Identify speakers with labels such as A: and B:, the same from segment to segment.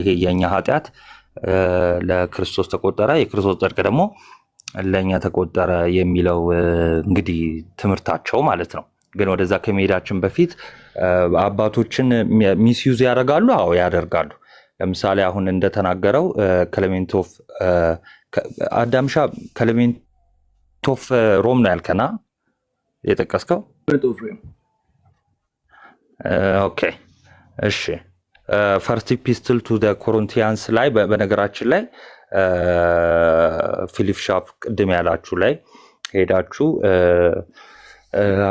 A: ይሄ የኛ ኃጢአት ለክርስቶስ ተቆጠረ የክርስቶስ ጽድቅ ደግሞ ለኛ ተቆጠረ የሚለው እንግዲህ ትምህርታቸው ማለት ነው። ግን ወደዛ ከመሄዳችን በፊት አባቶችን ሚስዩዝ ያደርጋሉ። አዎ ያደርጋሉ። ለምሳሌ አሁን እንደተናገረው ክሌሜንት ኦፍ አዳምሻ ክሌሜንት ኦፍ ሮም ነው ያልከና የጠቀስከው። ኦኬ እሺ። ፈርስት ኢፒስትል ቱ ዘ ኮሪንቲያንስ ላይ በነገራችን ላይ ፊሊፕ ሻፕ ቅድም ያላችሁ ላይ ሄዳችሁ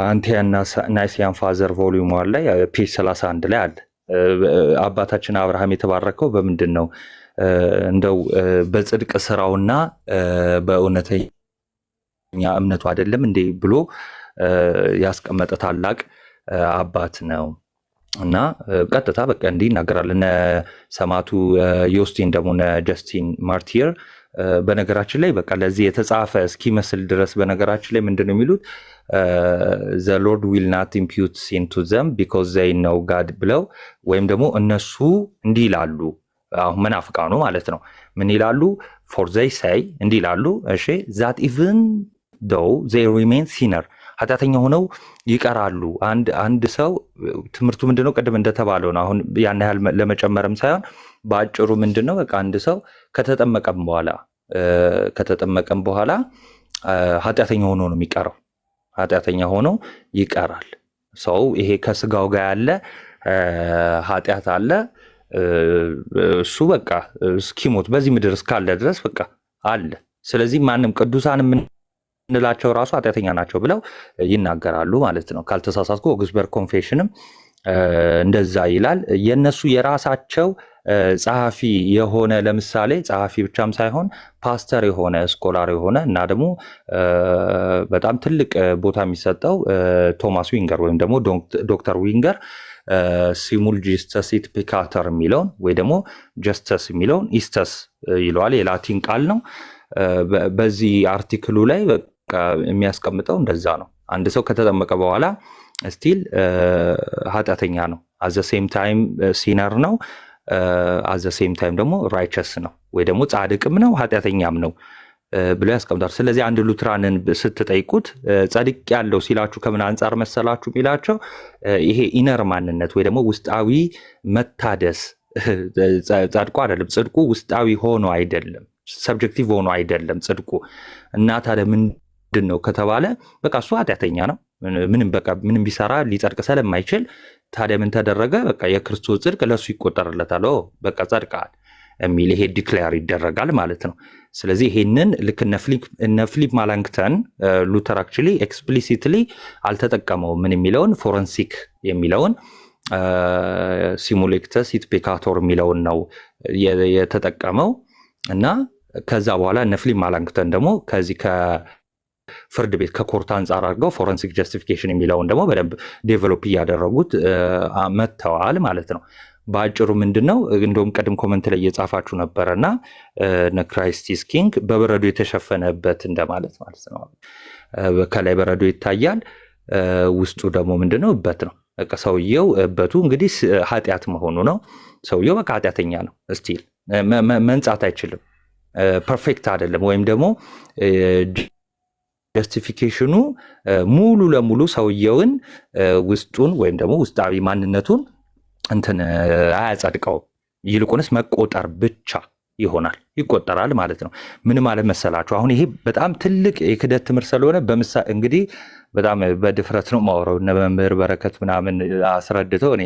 A: አንቲያና ናይሲያን ፋዘር ቮሊዩም ላይ ፔጅ 31 ላይ አለ። አባታችን አብርሃም የተባረከው በምንድን ነው? እንደው በጽድቅ ስራውና በእውነተኛ እምነቱ አይደለም እንዴ ብሎ ያስቀመጠ ታላቅ አባት ነው። እና ቀጥታ በቃ እንዲህ ይናገራል። እነ ሰማዕቱ ዮስቲን ደግሞ እነ ጀስቲን ማርቲር በነገራችን ላይ በቃ ለዚህ የተጻፈ እስኪመስል ድረስ በነገራችን ላይ ምንድነው የሚሉት? the Lord will not impute sin to them because they know God ብለው ወይም ደግሞ እነሱ እንዲህ ይላሉ። አሁን መናፍቃኑ ማለት ነው ምን ይላሉ? for they say እንዲህ ይላሉ። እሺ that even though they remain sinner ኃጢአተኛ ሆነው ይቀራሉ። አንድ ሰው ትምህርቱ ምንድነው? ቅድም እንደተባለው ነው። አሁን ያን ያህል ለመጨመርም ሳይሆን በአጭሩ ምንድነው በቃ አንድ ሰው ከተጠመቀም በኋላ ኃጢአተኛ ሆኖ ነው የሚቀረው። ኃጢአተኛ ሆኖ ይቀራል። ሰው ይሄ ከስጋው ጋር ያለ ኃጢአት አለ። እሱ በቃ እስኪሞት በዚህ ምድር እስካለ ድረስ በቃ አለ። ስለዚህ ማንም ቅዱሳን እንላቸው ራሱ ኃጢአተኛ ናቸው ብለው ይናገራሉ ማለት ነው። ካልተሳሳትኩ ኦግስበርግ ኮንፌሽንም እንደዛ ይላል። የነሱ የራሳቸው ጸሐፊ የሆነ ለምሳሌ ጸሐፊ ብቻም ሳይሆን ፓስተር የሆነ ስኮላር የሆነ እና ደግሞ በጣም ትልቅ ቦታ የሚሰጠው ቶማስ ዊንገር ወይም ደግሞ ዶክተር ዊንገር ሲሙል ጂስተስ ኢት ፔካተር የሚለውን ወይ ደግሞ ጀስተስ የሚለውን ኢስተስ ይለዋል። የላቲን ቃል ነው። በዚህ አርቲክሉ ላይ በቃ የሚያስቀምጠው እንደዛ ነው። አንድ ሰው ከተጠመቀ በኋላ ስቲል ኃጢአተኛ ነው። አዘ ሴም ታይም ሲነር ነው። አዘ ሴም ታይም ደግሞ ራይቸስ ነው ወይ ደግሞ ጻድቅም ነው ኃጢአተኛም ነው ብሎ ያስቀምጣል። ስለዚህ አንድ ሉትራንን ስትጠይቁት ጻድቅ ያለው ሲላችሁ ከምን አንጻር መሰላችሁ ሚላቸው? ይሄ ኢነር ማንነት ወይ ደግሞ ውስጣዊ መታደስ ጻድቁ አይደለም። ጽድቁ ውስጣዊ ሆኖ አይደለም፣ ሰብጀክቲቭ ሆኖ አይደለም ጽድቁ። እና ታዲያ ምንድን ነው ከተባለ በቃ እሱ ኃጢአተኛ ነው። ምንም ቢሰራ ሊጸድቅ ስለማይችል ታዲያ ምን ተደረገ? በቃ የክርስቶስ ጽድቅ ለሱ ይቆጠርለታል። በቃ ጸድቀዋል የሚል ይሄ ዲክሌር ይደረጋል ማለት ነው። ስለዚህ ይሄንን ልክ እነ ፊሊፕ ማላንክተን ሉተር አክቹሊ ኤክስፕሊሲትሊ አልተጠቀመውም። ምን የሚለውን ፎረንሲክ የሚለውን ሲሙሌክተስ ኢት ፔካቶር የሚለውን ነው የተጠቀመው። እና ከዛ በኋላ እነ ፊሊፕ ማላንክተን ደግሞ ከዚህ ፍርድ ቤት ከኮርት አንጻር አድርገው ፎረንሲክ ጀስቲፊኬሽን የሚለውን ደግሞ በደንብ ዴቨሎፕ እያደረጉት መጥተዋል ማለት ነው። በአጭሩ ምንድነው እንደውም ቀድም ኮመንት ላይ እየጻፋችሁ ነበረና ክራይስት ኢዝ ኪንግ በበረዶ የተሸፈነበት እንደማለት ማለት ነው። ከላይ በረዶ ይታያል፣ ውስጡ ደግሞ ምንድነው እበት ነው። በቃ ሰውየው እበቱ እንግዲህ ኃጢአት መሆኑ ነው። ሰውየው በቃ ኃጢአተኛ ነው። ስቲል መንጻት አይችልም። ፐርፌክት አይደለም። ወይም ደግሞ ጀስቲፊኬሽኑ ሙሉ ለሙሉ ሰውየውን ውስጡን ወይም ደግሞ ውስጣዊ ማንነቱን እንትን አያጸድቀውም። ይልቁንስ መቆጠር ብቻ ይቆጠራል ማለት ነው። ምን ማለት መሰላችሁ? አሁን ይሄ በጣም ትልቅ የክደት ትምህርት ስለሆነ እንግዲህ በጣም በድፍረት ነው ማወራው። እነ መምህር በረከት ምናምን አስረድተው እኔ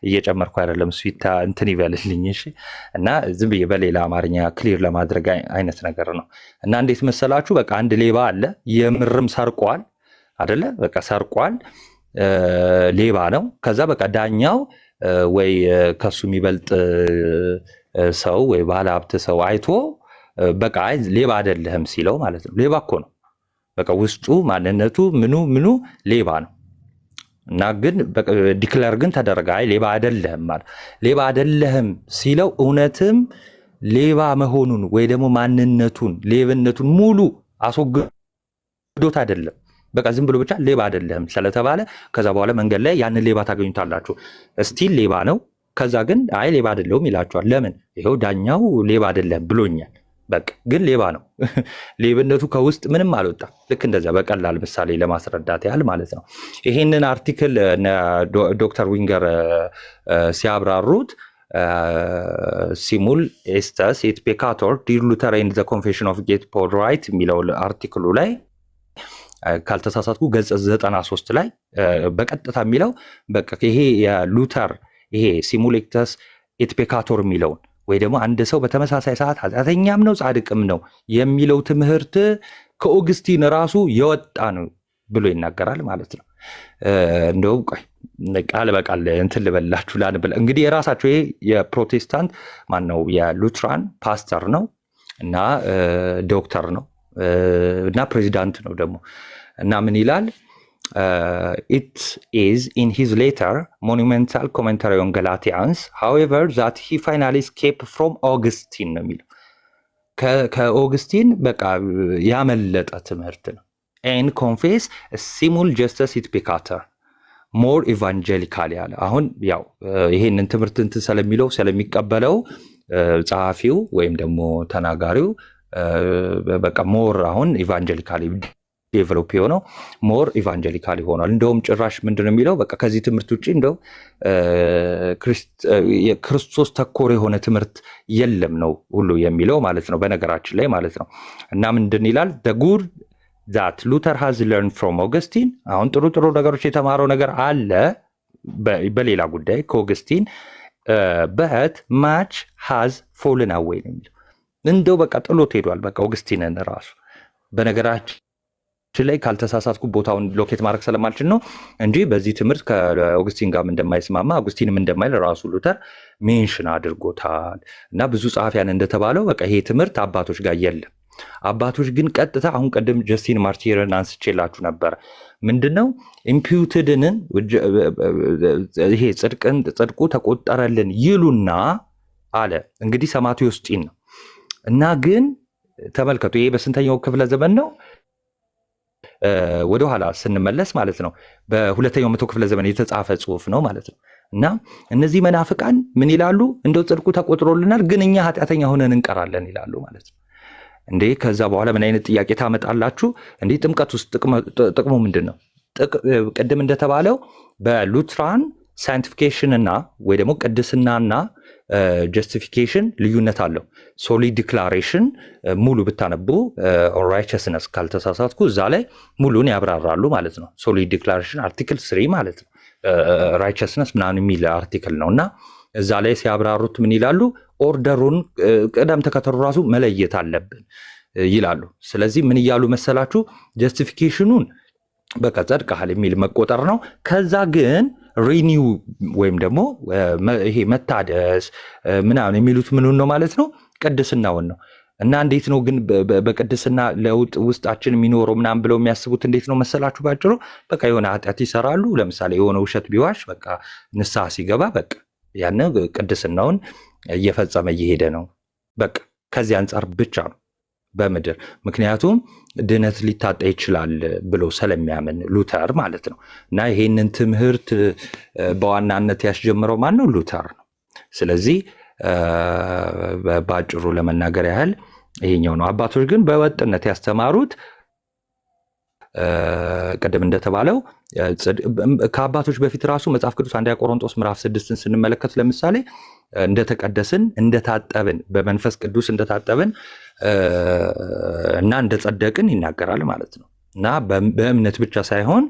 A: እየጨመርኩ አይደለም፣ እሱ እንትን ይበልልኝ እሺ። እና ዝም ብዬ በሌላ አማርኛ ክሊር ለማድረግ አይነት ነገር ነው። እና እንዴት መሰላችሁ? በቃ አንድ ሌባ አለ፣ የምርም ሰርቋል አይደለ? በቃ ሰርቋል፣ ሌባ ነው። ከዛ በቃ ዳኛው ወይ ከሱ የሚበልጥ ሰው ወይ ባለ ሀብት ሰው አይቶ በቃ ሌባ አይደለህም ሲለው ማለት ነው። ሌባ እኮ ነው፣ በቃ ውስጡ ማንነቱ ምኑ ሌባ ነው። እና ግን ዲክለር ግን ተደረገ፣ አይ ሌባ አይደለህም ማለት። ሌባ አይደለህም ሲለው እውነትም ሌባ መሆኑን ወይ ደግሞ ማንነቱን ሌብነቱን ሙሉ አስወግዶት አይደለም። በቃ ዝም ብሎ ብቻ ሌባ አይደለህም ስለተባለ ከዛ በኋላ መንገድ ላይ ያንን ሌባ ታገኙታላችሁ። ስቲል ሌባ ነው፣ ከዛ ግን አይ ሌባ አይደለሁም ይላቸዋል። ለምን? ይኸው ዳኛው ሌባ አይደለም ብሎኛል። በቃ ግን ሌባ ነው። ሌብነቱ ከውስጥ ምንም አልወጣም። ልክ እንደዛ በቀላል ምሳሌ ለማስረዳት ያህል ማለት ነው። ይሄንን አርቲክል ዶክተር ዊንገር ሲያብራሩት ሲሙል ኤስተስ ኤት ፔካቶር ዲር ሉተር ኤንድ ዘ ኮንፌሽን ኦፍ ጌት ፖል ራይት የሚለው አርቲክሉ ላይ ካልተሳሳትኩ ገጽ 93 ላይ በቀጥታ የሚለው በቃ ይሄ የሉተር ይሄ ሲሙሌክተስ ኤት ፔካቶር የሚለውን ወይ ደግሞ አንድ ሰው በተመሳሳይ ሰዓት ኃጢአተኛም ነው ጻድቅም ነው የሚለው ትምህርት ከኦግስቲን ራሱ የወጣ ነው ብሎ ይናገራል ማለት ነው። እንደው ቃል በቃል እንትን ልበላችሁ ላንብል እንግዲህ የራሳቸው ይሄ የፕሮቴስታንት ማን ነው የሉትራን ፓስተር ነው እና ዶክተር ነው እና ፕሬዚዳንት ነው ደግሞ እና ምን ይላል it is in his later monumental commentary on Galatians however that he finally escaped from Augustine ነው የሚለው ከኦግስቲን በቃ ያመለጠ ትምህርት ነው and confess a simul justus et peccator more evangelical ያለ አሁን ያው ይሄንን ትምህርት እንትን ስለሚለው ስለሚቀበለው ጸሐፊው ወይም ደግሞ ተናጋሪው በቃ ሞር አሁን ኢቫንጀሊካሊ ዴቨሎፕ የሆነው ሞር ኢቫንጀሊካሊ ሆኗል። እንደውም ጭራሽ ምንድነው የሚለው በቃ ከዚህ ትምህርት ውጪ እንደው የክርስቶስ ተኮር የሆነ ትምህርት የለም ነው ሁሉ የሚለው ማለት ነው በነገራችን ላይ ማለት ነው። እና ምንድን ይላል the good that Luther has learned from Augustine አሁን ጥሩ ነገሮች የተማረው ነገር አለ በሌላ ጉዳይ ከኦገስቲን but much has fallen away ነው የሚለው እንደው በቃ ጥሎት ሄዷል። በቃ ኦገስቲንን ራሱ በነገራችን ላይ ካልተሳሳትኩ ቦታውን ሎኬት ማድረግ ስለማልችል ነው እንጂ በዚህ ትምህርት ከኦገስቲን ጋር እንደማይስማማ አውግስቲንም እንደማይል ራሱ ሉተር ሜንሽን አድርጎታል። እና ብዙ ጸሐፊያን እንደተባለው በቃ ይሄ ትምህርት አባቶች ጋር የለም። አባቶች ግን ቀጥታ አሁን ቀደም ጀስቲን ማርቲርን አንስቼላችሁ ነበር። ምንድነው ኢምፒዩትድንን ይሄ ጽድቁ ተቆጠረልን ይሉና አለ እንግዲህ ሰማቱ ውስጢን ነው እና ግን ተመልከቱ ይሄ በስንተኛው ክፍለ ዘመን ነው? ወደ ኋላ ስንመለስ ማለት ነው በሁለተኛው መቶ ክፍለ ዘመን የተጻፈ ጽሑፍ ነው ማለት ነው። እና እነዚህ መናፍቃን ምን ይላሉ? እንደው ጽድቁ ተቆጥሮልናል ግን እኛ ኃጢአተኛ ሆነን እንቀራለን ይላሉ ማለት ነው። እንዴ ከዛ በኋላ ምን አይነት ጥያቄ ታመጣላችሁ? እንዴ ጥምቀት ውስጥ ጥቅሙ ምንድነው? ቅድም እንደተባለው በሉትራን ሳይንቲፊኬሽን እና ወይ ደግሞ ቅድስናና ጀስቲፊኬሽን ልዩነት አለው። ሶሊ ዲክላሬሽን ሙሉ ብታነቡ ራይቸስነስ ካልተሳሳትኩ እዛ ላይ ሙሉን ያብራራሉ ማለት ነው። ሶሊ ዲክላሬሽን አርቲክል 3 ማለት ነው። ራይቸስነስ ምናምን የሚል አርቲክል ነው እና እዛ ላይ ሲያብራሩት ምን ይላሉ? ኦርደሩን ቅደም ተከተሉ ራሱ መለየት አለብን ይላሉ። ስለዚህ ምን እያሉ መሰላችሁ? ጀስቲፊኬሽኑን በቃ ጸድቀሃል የሚል መቆጠር ነው። ከዛ ግን ሪኒው ወይም ደግሞ ይሄ መታደስ ምናምን የሚሉት ምኑን ነው ማለት ነው? ቅድስናውን ነው። እና እንዴት ነው ግን በቅድስና ለውጥ ውስጣችን የሚኖረው ምናምን ብለው የሚያስቡት እንዴት ነው መሰላችሁ? ባጭሩ በቃ የሆነ ኃጢአት ይሰራሉ። ለምሳሌ የሆነ ውሸት ቢዋሽ በቃ ንስሐ ሲገባ በቃ ያን ቅድስናውን እየፈጸመ እየሄደ ነው። በቃ ከዚህ አንጻር ብቻ ነው በምድር ምክንያቱም ድነት ሊታጣ ይችላል ብሎ ስለሚያምን ሉተር ማለት ነው። እና ይሄንን ትምህርት በዋናነት ያስጀምረው ማን ነው? ሉተር ነው። ስለዚህ ባጭሩ ለመናገር ያህል ይሄኛው ነው። አባቶች ግን በወጥነት ያስተማሩት ቀደም እንደተባለው ከአባቶች በፊት ራሱ መጽሐፍ ቅዱስ አንደኛ ቆሮንቶስ ምዕራፍ 6ን ስንመለከት ለምሳሌ እንደተቀደስን እንደታጠብን በመንፈስ ቅዱስ እንደታጠብን እና እንደጸደቅን ይናገራል ማለት ነው። እና በእምነት ብቻ ሳይሆን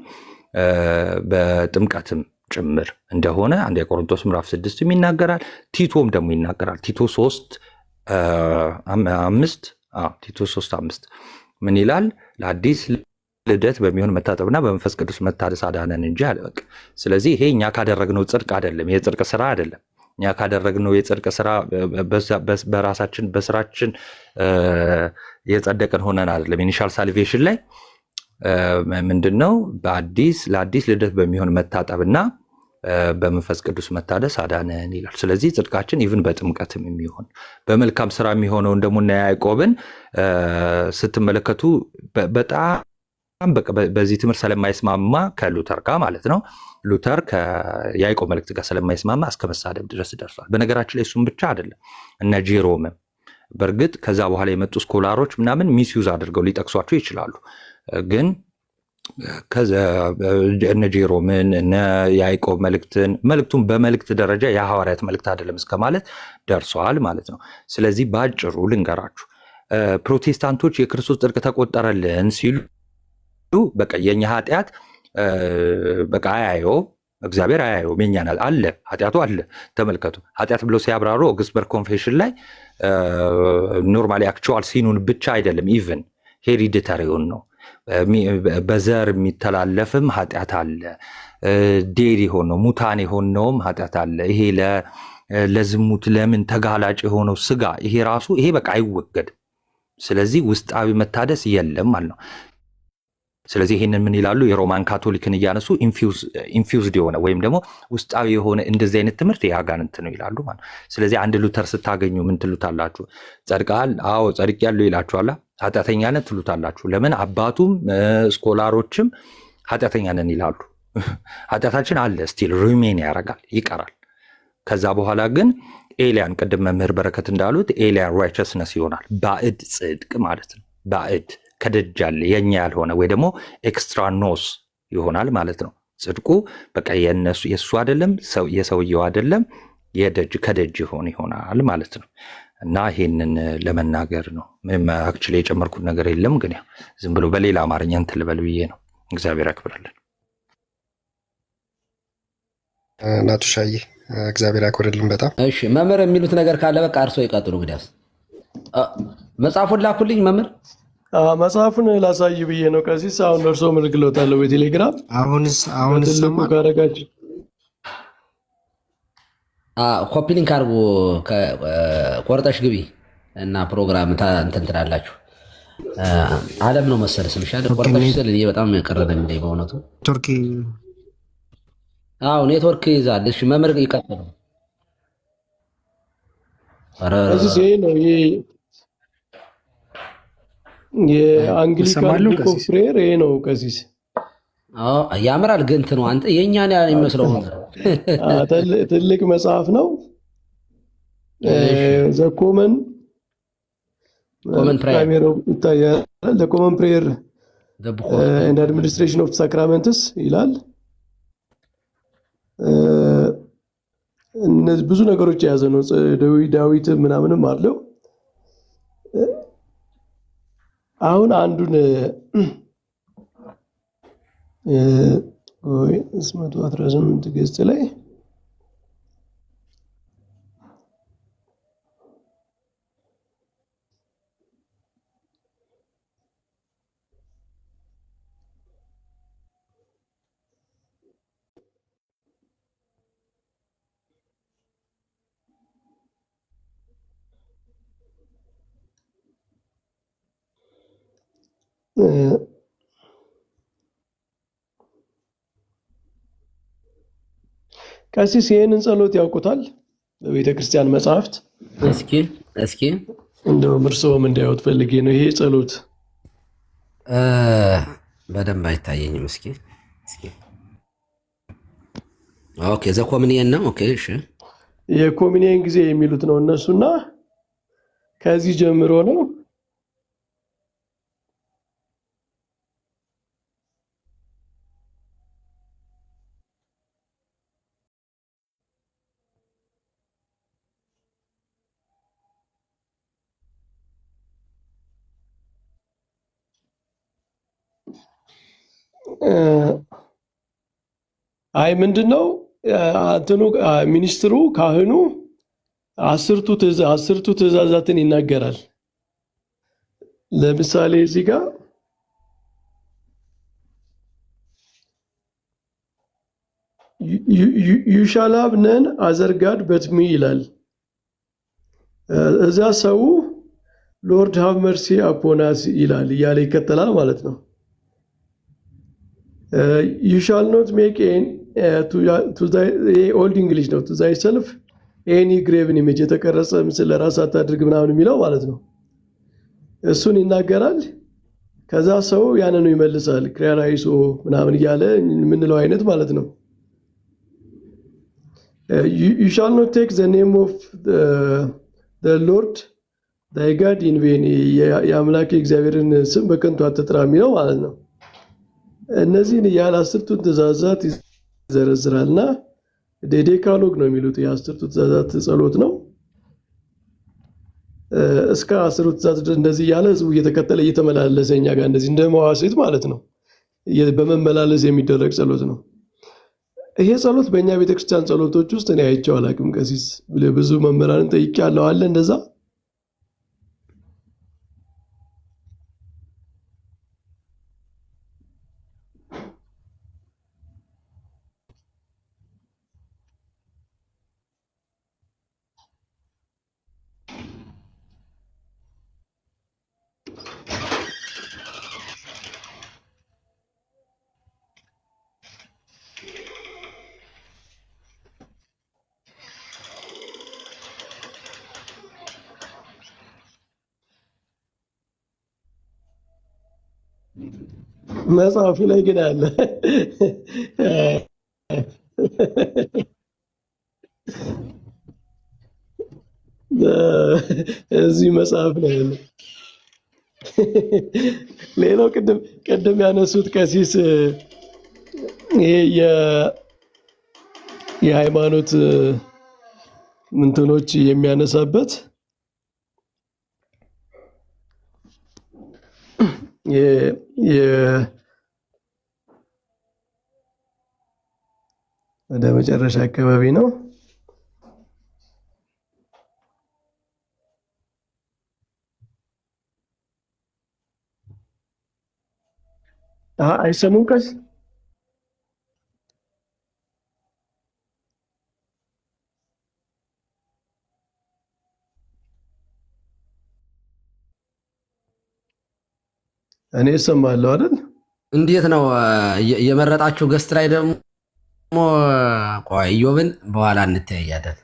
A: በጥምቀትም ጭምር እንደሆነ አንደኛ ቆሮንቶስ ምዕራፍ 6ም ይናገራል። ቲቶም ደግሞ ይናገራል። ቲቶ 3:5 ምን ይላል? ለአዲስ ልደት በሚሆን መታጠብና በመንፈስ ቅዱስ መታደስ አዳነን እንጂ አለ። በቃ ስለዚህ ይሄ እኛ ካደረግነው ጽድቅ አይደለም፣ የጽድቅ ስራ አይደለም። እኛ ካደረግነው የጽድቅ ስራ በራሳችን በስራችን የጸደቀን ሆነን አይደለም። ኢኒሻል ሳልቬሽን ላይ ምንድነው? ለአዲስ ልደት በሚሆን መታጠብና በመንፈስ ቅዱስ መታደስ አዳነን ይላል። ስለዚህ ጽድቃችን ኢቭን በጥምቀትም የሚሆን በመልካም ስራ የሚሆነውን ደግሞ እና ያዕቆብን ስትመለከቱ በጣም በዚህ ትምህርት ስለማይስማማ ከሉተር ጋር ማለት ነው። ሉተር ከያዕቆብ መልእክት ጋር ስለማይስማማ እስከ መሳደብ ድረስ ደርሷል። በነገራችን ላይ እሱም ብቻ አይደለም፣ እነ ጄሮምም በእርግጥ ከዛ በኋላ የመጡ ስኮላሮች ምናምን ሚስዩዝ አድርገው ሊጠቅሷቸው ይችላሉ። ግን እነ ጄሮምን እነ ያዕቆብ መልእክቱን በመልእክት ደረጃ የሐዋርያት መልእክት አይደለም እስከ ማለት ደርሰዋል ማለት ነው። ስለዚህ በአጭሩ ልንገራችሁ፣ ፕሮቴስታንቶች የክርስቶስ ጽድቅ ተቆጠረልን ሲሉ በቃ የኛ ኃጢአት በቃ አያየው እግዚአብሔር አያየውም፣ የኛን አለ ኃጢአቱ አለ። ተመልከቱ፣ ኃጢአት ብለው ሲያብራሩ ኦግስበርግ ኮንፌሽን ላይ ኖርማሊ አክቹዋል ሲኑን ብቻ አይደለም ኢቭን ሄሪዲተሪውን ነው፣ በዘር የሚተላለፍም ኃጢአት አለ፣ ዴድ የሆነው ሙታን የሆነውም ኃጢአት አለ። ይሄ ለዝሙት ለምን ተጋላጭ የሆነው ስጋ ይሄ ራሱ ይሄ በቃ አይወገድም። ስለዚህ ውስጣዊ መታደስ የለም ማለት ነው። ስለዚህ ይሄንን ምን ይላሉ? የሮማን ካቶሊክን እያነሱ ኢንፊውዝድ የሆነ ወይም ደግሞ ውስጣዊ የሆነ እንደዚህ አይነት ትምህርት የአጋንንት ነው ይላሉ ማለት ነው። ስለዚህ አንድ ሉተር ስታገኙ ምን ትሉታላችሁ? ጸድቃል? አዎ ጸድቄያለሁ ይላችኋል። ኃጢአተኛ ነን ትሉታላችሁ። ለምን? አባቱም ስኮላሮችም ኃጢአተኛ ነን ይላሉ። ኃጢአታችን አለ ስቲል ሪሜን ያደርጋል ይቀራል። ከዛ በኋላ ግን ኤሊያን ቅድም መምህር በረከት እንዳሉት ኤሊያን ራይቸስነስ ይሆናል። ባዕድ ጽድቅ ማለት ነው። ባዕድ ከደጅ ያለ የኛ ያልሆነ ወይ ደግሞ ኤክስትራ ኖስ ይሆናል ማለት ነው። ጽድቁ በቃ የእሱ አይደለም፣ የሰውየው አይደለም፣ ከደጅ ይሆናል ማለት ነው። እና ይሄንን ለመናገር ነው። ምንም አክቹሊ የጨመርኩት ነገር የለም፣ ግን ዝም ብሎ በሌላ አማርኛ እንትን ልበል ብዬ ነው። እግዚአብሔር ያክብርልን።
B: ናቱሻዬ እግዚአብሔር ያክብርልን በጣም
C: እሺ። መምህር የሚሉት ነገር ካለ በቃ እርሶ ይቀጥሉ። እንግዲያስ መጽሐፉን ላኩልኝ መምህር።
D: መጽሐፉን ላሳይ ብዬ ነው ቀሲስ። አሁን እርሶ ምልክሎታለሁ በቴሌግራም
B: አሁንስ
D: ትልቁ ካረጋችሁ
C: ኮፒ ሊንክ አድርጎ ቆርጠሽ ግቢ እና ፕሮግራም እንትን ትላላችሁ። አለም ነው መሰለ ስምሽ አይደል? ቆርጠሽ ስል እኔ በጣም ቀረደ እንደ በእውነቱ
B: ቱርኪ
C: ኔትወርክ ይዛል። እሺ መምህር ይቀጥሉ።
D: ቀሲስ ይሄ ነው የአንግሊካን ቡክ ኦፍ ፕሬየር ይሄ ነው ቀሲስ።
C: ያምራል ግን እንትኑ አንተ የኛን የሚመስለው
D: ትልቅ መጽሐፍ ነው። ዘ ኮመን ፕሬየር ኤንድ አድሚኒስትሬሽን ኦፍ ሳክራመንትስ ይላል። ብዙ ነገሮች የያዘ ነው። ዳዊት ምናምንም አለው። አሁን አንዱን 118 ገጽ ላይ ቀሲስ ይህንን ጸሎት ያውቁታል? በቤተ ክርስቲያን መጽሐፍት
C: እስኪ
D: እንደውም እርስዎም እንዳይወት ፈልጌ ነው። ይሄ ጸሎት
C: በደንብ አይታየኝም። እስኪ ኦኬ፣ ዘኮሚኒየን ነው። ኦኬ፣ እሺ፣
D: የኮሚኒየን ጊዜ የሚሉት ነው እነሱና ከዚህ ጀምሮ ነው ምንድነው እንትኑ ሚኒስትሩ ካህኑ አስርቱ ትእዛዛትን ይናገራል። ለምሳሌ እዚህ ጋር you shall have none other god but me ይላል። እዛ ሰው ሎርድ ሃቭ መርሲ አፖን አስ ይላል እያለ ይከተላል ማለት ነው። you shall not make to thy old English ነው to thyself any graven image የተቀረጸ ምስል ለራስህ አታድርግ ምናምን የሚለው ማለት ነው። እሱን ይናገራል። ከዛ ሰው ያንኑ ይመልሳል ክሪያራይሶ ምናምን እያለ የምንለው አይነት ማለት ነው። you shall not take the name of the Lord thy God in vain የአምላክ እግዚአብሔርን ስም በከንቱ አትጥራ የሚለው ማለት ነው። እነዚህን ያለ 10ቱን ትእዛዛት ይዘረዝራልና ዴካሎግ ነው የሚሉት የ10ቱ ትእዛዛት ጸሎት ነው። እስከ 10ቱ ትእዛዛት እንደዚህ ያለ ህዝቡ እየተከተለ እየተመላለሰ እኛ ጋር እንደዚህ እንደ መዋሥዕት ማለት ነው በመመላለስ የሚደረግ ጸሎት ነው። ይሄ ጸሎት በእኛ ቤተክርስቲያን ጸሎቶች ውስጥ እኔ አይቼው አላውቅም። ቀሲስ ብዙ መምህራንን ጠይቄያለሁ። አለ እንደዛ? መጽሐፉ ላይ ግን አለ። እዚህ መጽሐፍ ላይ አለ። ሌላው ቅድም ያነሱት ቀሲስ ይሄ የሃይማኖት ምንትኖች የሚያነሳበት ወደ መጨረሻ አካባቢ ነው። አይሰሙም ቀስ እኔ እሰማለሁ አይደል?
C: እንዴት ነው የመረጣችሁ? ገስት ላይ ደግሞ ቆይ ኢዮብን በኋላ እንተያያለን።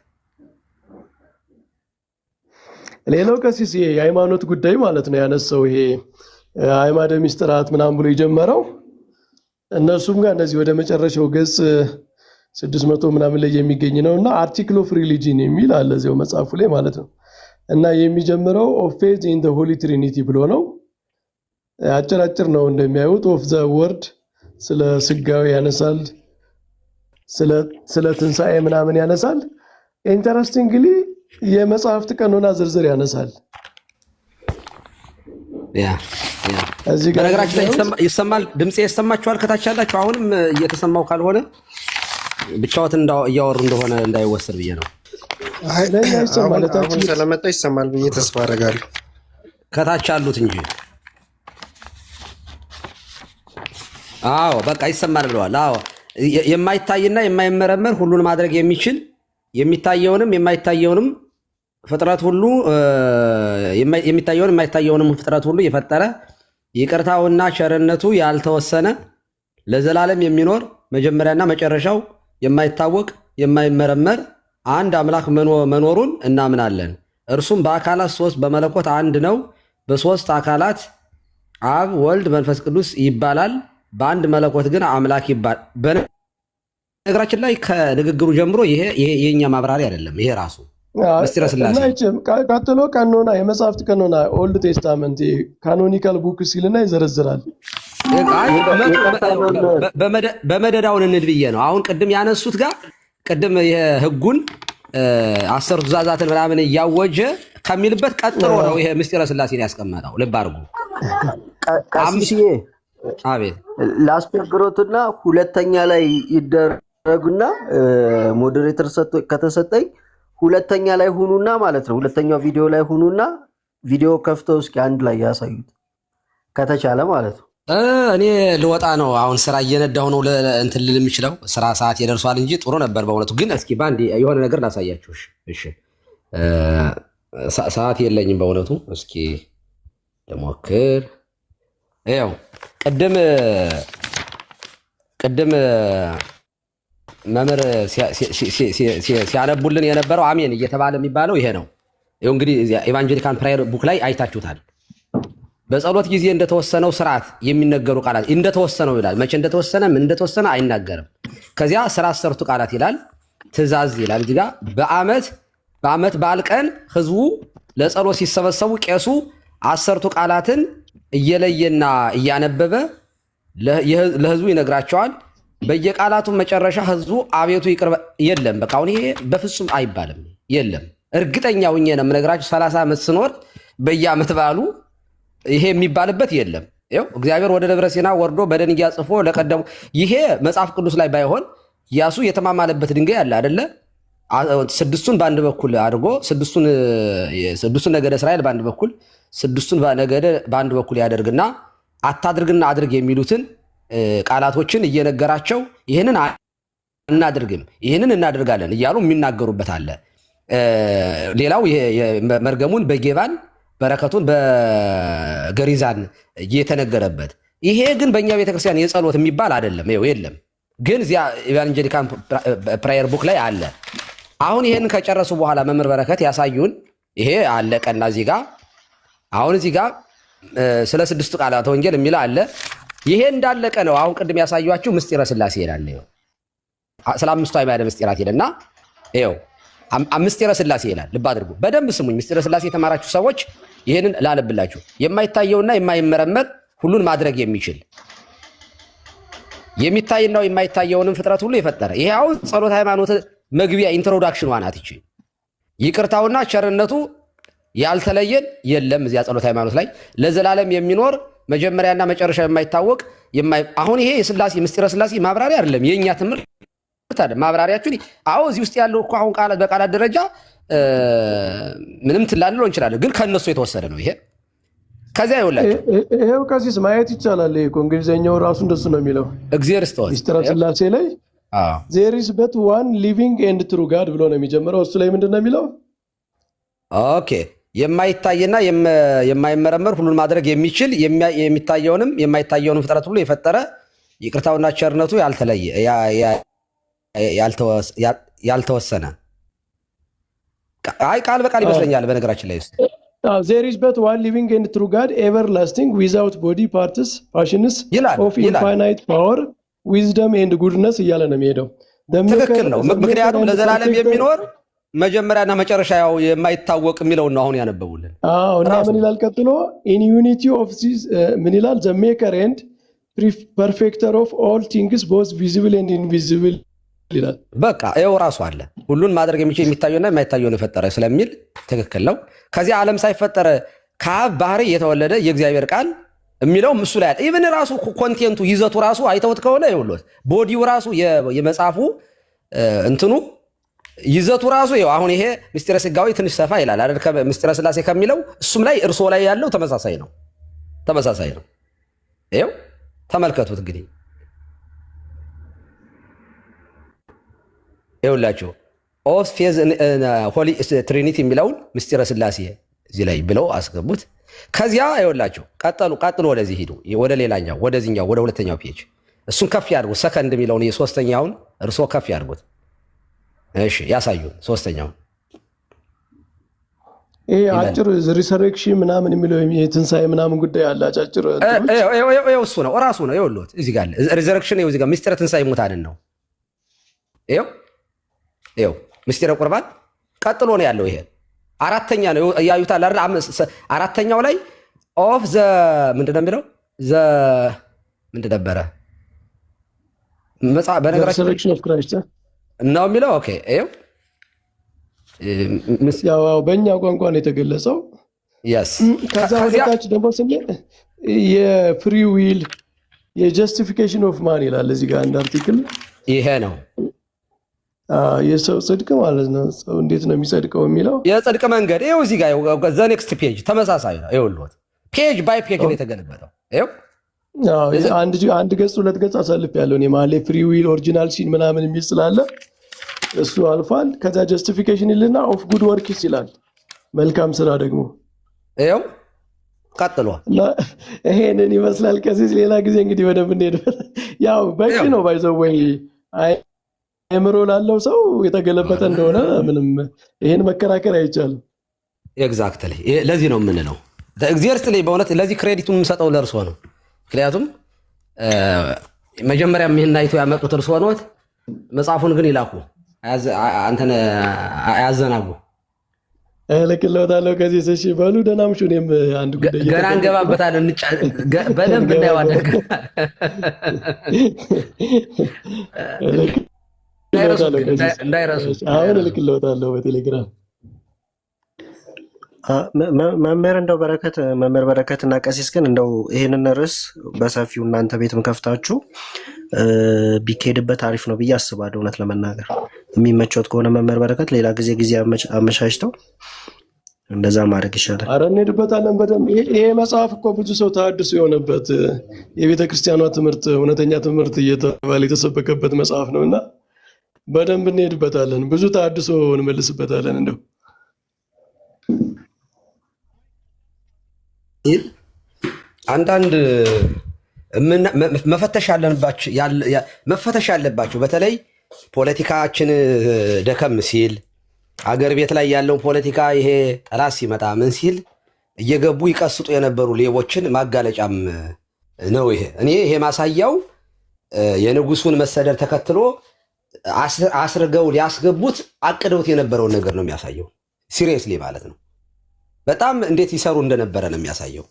D: ሌላው ቀሲስ የሃይማኖት ጉዳይ ማለት ነው ያነሳው ይሄ አዕማደ ምስጢራት ምናምን ብሎ የጀመረው እነሱም ጋር እንደዚህ ወደ መጨረሻው ገጽ 600 ምናምን ላይ የሚገኝ ነውና አርቲክል ኦፍ ሪሊጂን የሚል አለ እዚያው መጽሐፉ ላይ ማለት ነው። እና የሚጀምረው ኦፍ ፌዝ ኢን ዘ ሆሊ ትሪኒቲ ብሎ ነው። አጭር ነው እንደሚያዩት። ኦፍ ዘ ወርድ ስለ ስጋዊ ያነሳል፣ ስለ ትንሣኤ ምናምን ያነሳል። ኢንተረስቲንግሊ የመጽሐፍት ቀኖና ዝርዝር ያነሳል።
C: በነገራችን ላይ ይሰማል፣ ድምፄ ይሰማችኋል? ከታች ያላችሁ አሁንም እየተሰማው ካልሆነ ብቻዎትን እያወሩ እንደሆነ እንዳይወሰድ ብዬ ነው።
B: አሁን ስለመጣ ይሰማል ብዬ ተስፋ አደርጋለሁ።
C: ከታች ያሉት እንጂ አዎ በቃ ይሰማል ብለዋል። አዎ የማይታይና የማይመረመር ሁሉን ማድረግ የሚችል የሚታየውንም የማይታየውንም ፍጥረት ሁሉ የሚታየውን የማይታየውንም ፍጥረት ሁሉ የፈጠረ ይቅርታውና ቸርነቱ ያልተወሰነ ለዘላለም የሚኖር መጀመሪያና መጨረሻው የማይታወቅ የማይመረመር አንድ አምላክ መኖሩን እናምናለን። እርሱም በአካላት ሶስት በመለኮት አንድ ነው። በሶስት አካላት አብ፣ ወልድ፣ መንፈስ ቅዱስ ይባላል። በአንድ መለኮት ግን አምላክ ይባል። በነገራችን ላይ ከንግግሩ ጀምሮ ይሄ የኛ ማብራሪያ አይደለም። ይሄ ራሱ ምስጢረ ሥላሴ
D: ቀጥሎ ቀኖና የመጽሐፍት ቀኖና ኦልድ ቴስታመንት ካኖኒካል ቡክ ሲልና ይዘረዝራል።
C: በመደዳውን እንድ ብዬ ነው። አሁን ቅድም ያነሱት ጋር ቅድም የህጉን 10 ትእዛዛትን ምናምን እያወጀ ከሚልበት ቀጥሎ ነው ይሄ ምስጢረ ሥላሴን ያስቀመጠው። ልብ አድርጉ።
E: ቀሲስዬ
C: አቤት
E: ላስቸግሮትና ሁለተኛ ላይ ይደረጉና ሞዴሬተር ከተሰጠኝ ሁለተኛ ላይ ሁኑና ማለት ነው። ሁለተኛው ቪዲዮ ላይ ሁኑና ቪዲዮ ከፍተው እስኪ አንድ ላይ ያሳዩት ከተቻለ ማለት ነው።
C: እኔ ልወጣ ነው አሁን ስራ እየነዳሁ ነው። እንትን ልል የምችለው ስራ ሰዓት ይደርሷል እንጂ ጥሩ ነበር በእውነቱ። ግን እስኪ ባንዴ የሆነ ነገር ላሳያችሁ። እሺ ሰዓት የለኝም በእውነቱ። እስኪ ልሞክር። ይኸው ቅድም መምህር ሲያነቡልን የነበረው አሜን እየተባለ የሚባለው ይሄ ነው። ይኸው እንግዲህ ኤቫንጀሊካን ፕራየር ቡክ ላይ አይታችሁታል። በጸሎት ጊዜ እንደተወሰነው ስርዓት የሚነገሩ ቃላት እንደተወሰነው ይላል። መቼ እንደተወሰነ ምን እንደተወሰነ አይናገርም። ከዚያ ስራ 10ቱ ቃላት ይላል። ትእዛዝ ይላል። እዚህ ጋር በዓመት በዓል ቀን ህዝቡ ለጸሎት ሲሰበሰቡ ቄሱ 10ቱ ቃላትን እየለየና እያነበበ ለህዝቡ ይነግራቸዋል። በየቃላቱ መጨረሻ ህዝቡ አቤቱ ይቅር የለም። በቃ አሁን ይሄ በፍጹም አይባልም። የለም እርግጠኛ ሁኜ ነው የምነግራችሁ 30 ዓመት ስኖር በየዓመት በዓሉ ይሄ የሚባልበት የለም። ይኸው እግዚአብሔር ወደ ደብረ ሲና ወርዶ በደንጊያ ጽፎ ለቀደሙ ይሄ መጽሐፍ ቅዱስ ላይ ባይሆን ኢያሱ የተማማለበት ድንጋይ አለ አይደለ? ስድስቱን በአንድ በኩል አድርጎ ስድስቱን ነገደ እስራኤል በአንድ በኩል ስድስቱን ነገደ በአንድ በኩል ያደርግና አታድርግና አድርግ የሚሉትን ቃላቶችን እየነገራቸው ይህንን አናድርግም ይህንን እናደርጋለን እያሉ የሚናገሩበት አለ። ሌላው መርገሙን በጌባን በረከቱን በገሪዛን እየተነገረበት ይሄ ግን በእኛ ቤተክርስቲያን የጸሎት የሚባል አይደለም። ይኸው የለም። ግን እዚያ ኢቫንጀሊካን ፕራየር ቡክ ላይ አለ። አሁን ይሄን ከጨረሱ በኋላ መምህር በረከት ያሳዩን ይሄ አለቀና እዚህ ጋር አሁን እዚህ ጋር ስለ ስድስቱ ቃላት ወንጌል የሚል አለ። ይሄ እንዳለቀ ነው። አሁን ቅድም ያሳዩአችሁ ምስጢረ ሥላሴ ይላል። ይኸው ስለ አምስቱ አዕማደ ምስጢራት ይልና ይኸው ምስጢረ ሥላሴ ይላል። ልብ አድርጉ፣ በደንብ ስሙኝ። ምስጢረ ሥላሴ የተማራችሁ ሰዎች ይሄንን ላለብላችሁ። የማይታየውና የማይመረመር ሁሉን ማድረግ የሚችል የሚታየውና የማይታየውንም ፍጥረት ሁሉ የፈጠረ ይሄ አሁን ጸሎት ሃይማኖት መግቢያ ኢንትሮዳክሽን ዋናት ይቺ ይቅርታውና ቸርነቱ ያልተለየን የለም። እዚያ ጸሎት ሃይማኖት ላይ ለዘላለም የሚኖር መጀመሪያና መጨረሻ የማይታወቅ አሁን ይሄ የሥላሴ ምስጢረ ሥላሴ ማብራሪያ አይደለም፣ የኛ ትምህርት አይደለም። ማብራሪያችሁ አዎ እዚህ ውስጥ ያለው እኮ አሁን ቃላት በቃላት ደረጃ ምንም ትላልለው እንችላለን፣ ግን ከነሱ የተወሰደ ነው ይሄ። ከዚያ ይኸውላችሁ
D: ይሄው ከዚህ ማየት ይቻላል። እኮ እንግሊዘኛው ራሱ እንደሱ ነው የሚለው
C: እግዚአብሔር ይስጥህ።
D: ምስጢረ ሥላሴ ላይ there is but one living and true God ብሎ ነው የሚጀምረው። እሱ ላይ ምንድን ነው የሚለው?
C: ኦኬ የማይታየና የማይመረመር ሁሉን ማድረግ የሚችል የሚታየውንም የማይታየውንም ፍጥረት ሁሉ የፈጠረ ይቅርታውና ቸርነቱ ያልተወሰነ አይ ቃል በቃል ይመስለኛል። በነገራችን ላይ ውስጥ
D: there is but one living and true God everlasting without body parts passions of infinite power wisdom and goodness እያለ ነው የሚሄደው።
C: ትክክል ነው። ምክንያቱም ለዘላለም የሚኖር መጀመሪያና መጨረሻ ያው የማይታወቅ የሚለውን ነው አሁን ያነበቡልን።
D: አዎ እና ምን ይላል ቀጥሎ? in unity of this ምን ይላል? the maker and perfecter of all things both visible and invisible ይላል።
C: በቃ ይኸው ራሱ አለ ሁሉን ማድረግ የሚችል የሚታየውና የማይታየውን የፈጠረ ስለሚል ትክክል ነው። ከዚህ ዓለም ሳይፈጠር ከአብ ባህሪ የተወለደ የእግዚአብሔር ቃል የሚለው እሱ ላይ አለ። ኢቭን ራሱ ኮንቴንቱ ይዘቱ ራሱ አይተውት ከሆነ ይኸውልህ ቦዲው ራሱ የመጽሐፉ እንትኑ ይዘቱ ራሱ ይኸው አሁን ይሄ ምስጢረ ሥጋዌ ትንሽ ሰፋ ይላል አይደል? ከምስጢረ ሥላሴ ከሚለው እሱም ላይ እርሶ ላይ ያለው ተመሳሳይ ነው። ይኸው ተመልከቱት እንግዲህ ይኸውላችሁ ኦስ ፌዝ ሆሊ ትሪኒቲ የሚለውን ምስጢረ ሥላሴ እዚህ ላይ ብለው አስገቡት። ከዚያ ይኸውላችሁ ቀጥሉ ወደዚህ ሂዱ፣ ወደ ሌላኛው ወደዚህኛው ወደ ሁለተኛው ፔጅ እሱን ከፍ ያድርጉት። ሰከንድ የሚለውን የሶስተኛውን እርሶ ከፍ ያድርጉት። እሺ ያሳዩን ሶስተኛውን።
D: ይሄ አጭር ሪሰሬክሽን ምናምን የሚለው የትንሣኤ ምናምን ጉዳይ አለ። አጫጭር
C: እሱ ነው ራሱ ነው። ይኸውልዎት እዚህ ጋር ሪዘረክሽን እዚህ ጋር ምስጢረ ትንሣኤ ሙታንን ነው። ይኸው ምስጢረ ቁርባን ቀጥሎ ነው ያለው። ይሄ አራተኛ ነው ያዩታል አይደል? አራተኛው ላይ ኦፍ ዘ ምንድን ነው የሚለው ምንድን ነበረ በነገራችን ነው የሚለው። ኦኬ ይኸው
D: ያው በእኛ ቋንቋ ነው የተገለጸው። ከዛ ወደታች ደግሞ ስንል የፍሪ ዊል የጀስቲፊኬሽን ኦፍ ማን ይላል እዚህ ጋር አንድ አርቲክል።
C: ይሄ ነው
D: የሰው ጽድቅ ማለት ነው። ሰው እንዴት ነው የሚጸድቀው የሚለው
C: የጽድቅ መንገድ ይኸው እዚህ ጋር ዘ ኔክስት ፔጅ ተመሳሳይ ነው። ይኸውልዎት ፔጅ ባይ ፔጅ ነው የተገለበጠው። ይኸው
D: አንድ ገጽ ሁለት ገጽ አሳልፍ ያለው እኔ ማለት ፍሪ ዊል ኦሪጂናል ሲን ምናምን የሚል ስላለ እሱ አልፏል። ከዛ ጀስቲፊኬሽን ይልና ኦፍ ጉድ ወርክስ ይላል፣ መልካም ስራ ደግሞ
C: ይኸው ቀጥሏል።
D: ይሄንን ይመስላል። ከዚህ ሌላ ጊዜ እንግዲህ ወደ ምንሄድበት ያው በቂ ነው። ባይዘው ወይ አእምሮ ላለው ሰው የተገለበጠ እንደሆነ ምንም ይሄን መከራከር አይቻልም።
C: ኤግዛክትሊ ለዚህ ነው የምንለው እግዚአብሔር ይስጥልኝ። በእውነት ለዚህ ክሬዲቱን የምሰጠው ለእርሶ ነው። ምክንያቱም መጀመሪያም ይህን አይቶ ያመጡት እርሶ ነዎት። መጽሐፉን ግን ይላኩ፣ አንተን አያዘናጉ።
D: እልክልዎታለሁ። ከዚህ እሺ በሉ ደህና ምሹ። እኔም አንድ ጉዳይ
C: ገና እንገባበታለን፣ በደንብ እናየዋለን። እንዳይረሱ።
D: አሁን እልክልዎታለሁ በቴሌግራም።
B: መምህር እንደው መምህር በረከት እና ቀሲስ ግን እንደው ይህንን ርዕስ በሰፊው እናንተ ቤትም ከፍታችሁ ቢካሄድበት አሪፍ ነው ብዬ አስባለሁ። እውነት ለመናገር የሚመቸውት ከሆነ መምህር በረከት ሌላ ጊዜ አመቻችተው እንደዛ ማድረግ ይሻላል።
D: አረ እንሄድበታለን በደንብ። ይሄ መጽሐፍ እኮ ብዙ ሰው ተሐድሶ የሆነበት የቤተ ክርስቲያኗ ትምህርት እውነተኛ ትምህርት እየተባለ የተሰበከበት መጽሐፍ ነው እና በደንብ እንሄድበታለን። ብዙ ተሐድሶ እንመልስበታለን። እንደው
C: አንዳንድ መፈተሽ ያለባቸው በተለይ ፖለቲካችን ደከም ሲል አገር ቤት ላይ ያለውን ፖለቲካ ይሄ ጠላት ሲመጣ ምን ሲል እየገቡ ይቀስጡ የነበሩ ሌቦችን ማጋለጫም ነው ይሄ ማሳያው የንጉሱን መሰደድ ተከትሎ አስርገው ሊያስገቡት አቅደውት የነበረውን ነገር ነው የሚያሳየው። ሲሪየስሊ ማለት ነው። በጣም እንዴት ይሰሩ እንደነበረ ነው የሚያሳየው።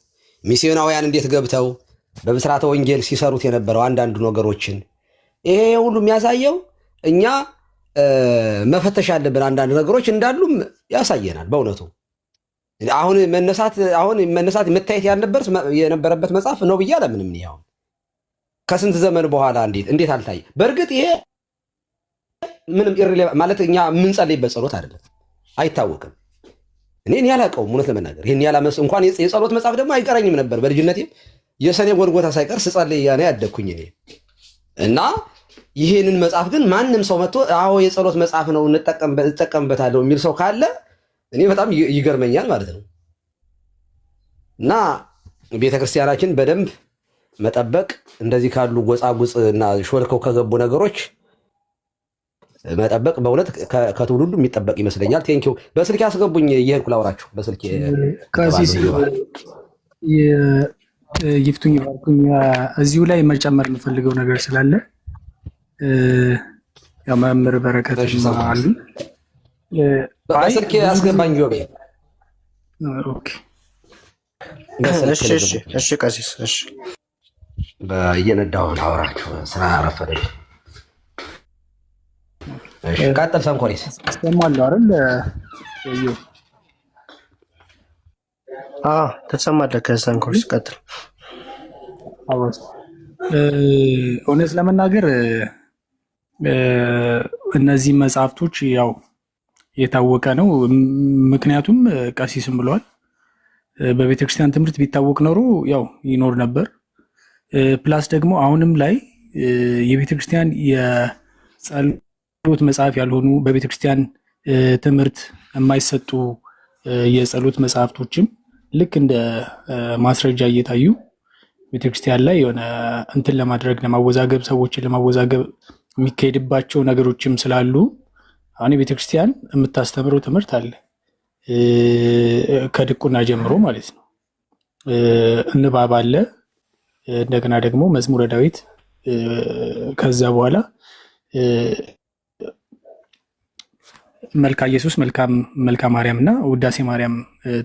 C: ሚስዮናውያን እንዴት ገብተው በብስራተ ወንጌል ሲሰሩት የነበረው አንዳንድ ነገሮችን ይሄ ሁሉ የሚያሳየው እኛ መፈተሽ ያለብን አንዳንድ ነገሮች እንዳሉም ያሳየናል። በእውነቱ አሁን መነሳት መታየት የነበረበት መጽሐፍ ነው ብዬ አለምንም ነው። ከስንት ዘመን በኋላ እንዴት አልታየ? በእርግጥ ይሄ ምንም ማለት እኛ የምንጸልይበት ጸሎት አይደለም፣ አይታወቅም። እኔ ያላቀውም እውነት ለመናገር ይሄን ያላመስ እንኳን የጸሎት መጽሐፍ ደግሞ አይቀረኝም ነበር። በልጅነቴ የሰኔ ጎልጎታ ሳይቀር ስጸልይ ያኔ ያደግኩኝ እኔ እና ይሄንን መጽሐፍ ግን ማንም ሰው መጥቶ አዎ የጸሎት መጽሐፍ ነው እንጠቀምበታለሁ የሚል ሰው ካለ እኔ በጣም ይገርመኛል ማለት ነው። እና ቤተክርስቲያናችን በደንብ መጠበቅ እንደዚህ ካሉ ጎጻጉጽ እና ሾልከው ከገቡ ነገሮች መጠበቅ በእውነት ከትውልዱ የሚጠበቅ ይመስለኛል። ቴንኪው። በስልክ ያስገቡኝ እየሄድኩ ላውራችሁ በስልክ
F: ይፍቱኝ ባልኩኝ እዚሁ ላይ መጨመር የምፈልገው ነገር ስላለ ያው መምህር በረከት አሉ
C: በስልክ ያስገባኝ ጆቤ።
F: ኦኬ
B: እሺ ቀሲስ እሺ
C: እየነዳሁ አውራችሁ ስራ አረፈደኝ። እሺ ቀጥል። ሰንኮሬስ
F: ሰማለሁ አይደል?
B: ተሰማለህ? ከሰንኮሬስ ቀጥል።
F: እውነት ለመናገር እነዚህ መጽሐፍቶች ያው የታወቀ ነው። ምክንያቱም ቀሲስም ብለዋል በቤተክርስቲያን ትምህርት ቢታወቅ ኖሮ ያው ይኖር ነበር። ፕላስ ደግሞ አሁንም ላይ የቤተክርስቲያን የጸሎት መጽሐፍ ያልሆኑ በቤተክርስቲያን ትምህርት የማይሰጡ የጸሎት መጽሐፍቶችም ልክ እንደ ማስረጃ እየታዩ ቤተክርስቲያን ላይ የሆነ እንትን ለማድረግ ለማወዛገብ፣ ሰዎችን ለማወዛገብ የሚካሄድባቸው ነገሮችም ስላሉ አሁን የቤተክርስቲያን የምታስተምረው ትምህርት አለ ከድቁና ጀምሮ ማለት ነው። እንባብ አለ፣ እንደገና ደግሞ መዝሙረ ዳዊት፣ ከዛ በኋላ መልካ ኢየሱስ፣ መልካ ማርያም እና ውዳሴ ማርያም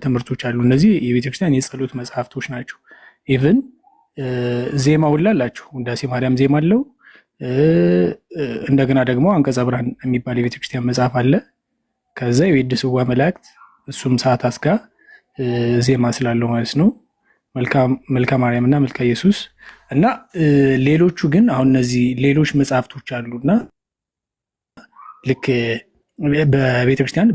F: ትምህርቶች አሉ። እነዚህ የቤተክርስቲያን የጸሎት መጽሐፍቶች ናቸው። ኢቭን ዜማ ሁላ አላቸው። ውዳሴ ማርያም ዜማ አለው። እንደገና ደግሞ አንቀጸ ብርሃን የሚባል የቤተክርስቲያን መጽሐፍ አለ። ከዛ የቤድ ስዋ መላእክት እሱም ሰዓት አስጋ ዜማ ስላለው ማለት ነው። መልካ ማርያም እና መልካ ኢየሱስ እና ሌሎቹ ግን አሁን እነዚህ ሌሎች መጽሐፍቶች አሉና ልክ በቤተክርስቲያን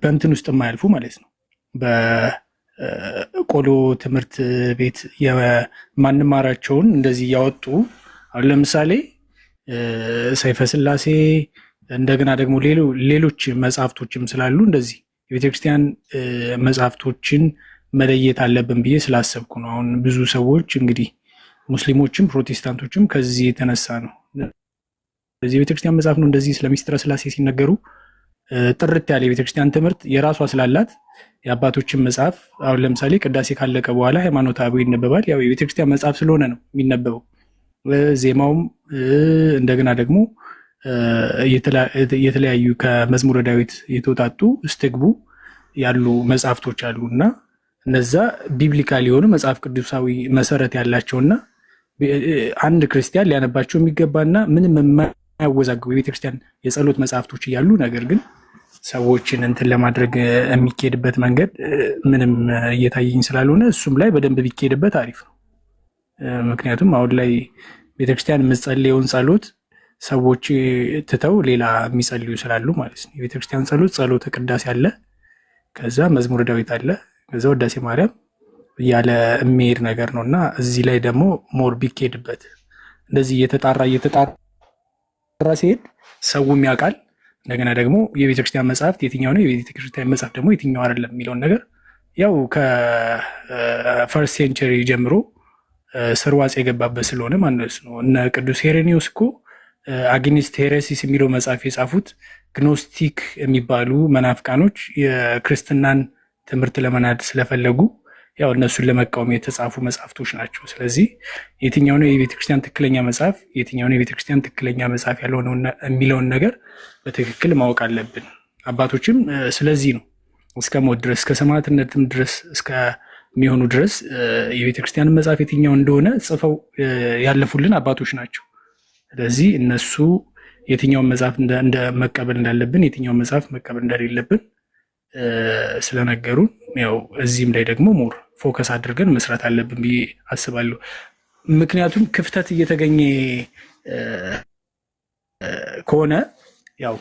F: በእንትን ውስጥ የማያልፉ ማለት ነው። በቆሎ ትምህርት ቤት የማንማራቸውን እንደዚህ እያወጡ አሁን ለምሳሌ ሰይፈ ስላሴ እንደገና ደግሞ ሌሎች መጽሐፍቶችም ስላሉ እንደዚህ የቤተክርስቲያን መጽሐፍቶችን መለየት አለብን ብዬ ስላሰብኩ ነው። አሁን ብዙ ሰዎች እንግዲህ ሙስሊሞችም ፕሮቴስታንቶችም ከዚህ የተነሳ ነው በዚህ የቤተክርስቲያን መጽሐፍ ነው እንደዚህ ስለ ሚስጥረ ስላሴ ሲነገሩ ጥርት ያለ የቤተክርስቲያን ትምህርት የራሷ ስላላት የአባቶችን መጽሐፍ አሁን ለምሳሌ ቅዳሴ ካለቀ በኋላ ሃይማኖተ አበው ይነበባል። ያው የቤተክርስቲያን መጽሐፍ ስለሆነ ነው የሚነበበው። ዜማውም እንደገና ደግሞ የተለያዩ ከመዝሙረ ዳዊት የተውጣጡ እስትግቡ ያሉ መጽሐፍቶች አሉ እና እነዛ ቢብሊካል የሆኑ መጽሐፍ ቅዱሳዊ መሰረት ያላቸውና አንድ ክርስቲያን ሊያነባቸው የሚገባና ምንም የማያወዛግቡ የቤተክርስቲያን የጸሎት መጽሐፍቶች እያሉ ነገር ግን ሰዎችን እንትን ለማድረግ የሚካሄድበት መንገድ ምንም እየታየኝ ስላልሆነ እሱም ላይ በደንብ ቢካሄድበት አሪፍ ነው። ምክንያቱም አሁን ላይ ቤተክርስቲያን የምትጸልየውን ጸሎት ሰዎች ትተው ሌላ የሚጸልዩ ስላሉ ማለት ነው። የቤተክርስቲያን ጸሎት ጸሎተ ቅዳሴ አለ፣ ከዛ መዝሙረ ዳዊት አለ፣ ከዛ ውዳሴ ማርያም እያለ የሚሄድ ነገር ነው እና እዚህ ላይ ደግሞ ሞር ቢካሄድበት እንደዚህ እየተጣራ ሲሄድ ሰውም ያውቃል። እንደገና ደግሞ የቤተክርስቲያን መጽሐፍት የትኛው ነው፣ የቤተክርስቲያን መጽሐፍ ደግሞ የትኛው አይደለም የሚለውን ነገር ያው ከፈርስት ሴንቸሪ ጀምሮ ስርዋጽ የገባበት ስለሆነ ማለት ነው። እነ ቅዱስ ሄሬኒዮስ እኮ አግኒስት ሄሬሲስ የሚለው መጽሐፍ የጻፉት ግኖስቲክ የሚባሉ መናፍቃኖች የክርስትናን ትምህርት ለመናድ ስለፈለጉ ያው እነሱን ለመቃወም የተጻፉ መጽሐፍቶች ናቸው። ስለዚህ የትኛው ነው የቤተክርስቲያን ትክክለኛ መጽሐፍ፣ የትኛው ነው የቤተክርስቲያን ትክክለኛ መጽሐፍ ያልሆነው የሚለውን ነገር በትክክል ማወቅ አለብን። አባቶችም ስለዚህ ነው እስከ ሞት ድረስ እስከ ሰማዕትነትም ድረስ እስከሚሆኑ ድረስ የቤተክርስቲያን መጽሐፍ የትኛው እንደሆነ ጽፈው ያለፉልን አባቶች ናቸው። ስለዚህ እነሱ የትኛውን መጽሐፍ እንደ መቀበል እንዳለብን የትኛውን መጽሐፍ መቀበል እንደሌለብን ስለነገሩን ያው እዚህም ላይ ደግሞ ሞር ፎከስ አድርገን መስራት አለብን ብዬ አስባለሁ። ምክንያቱም ክፍተት እየተገኘ ከሆነ ያው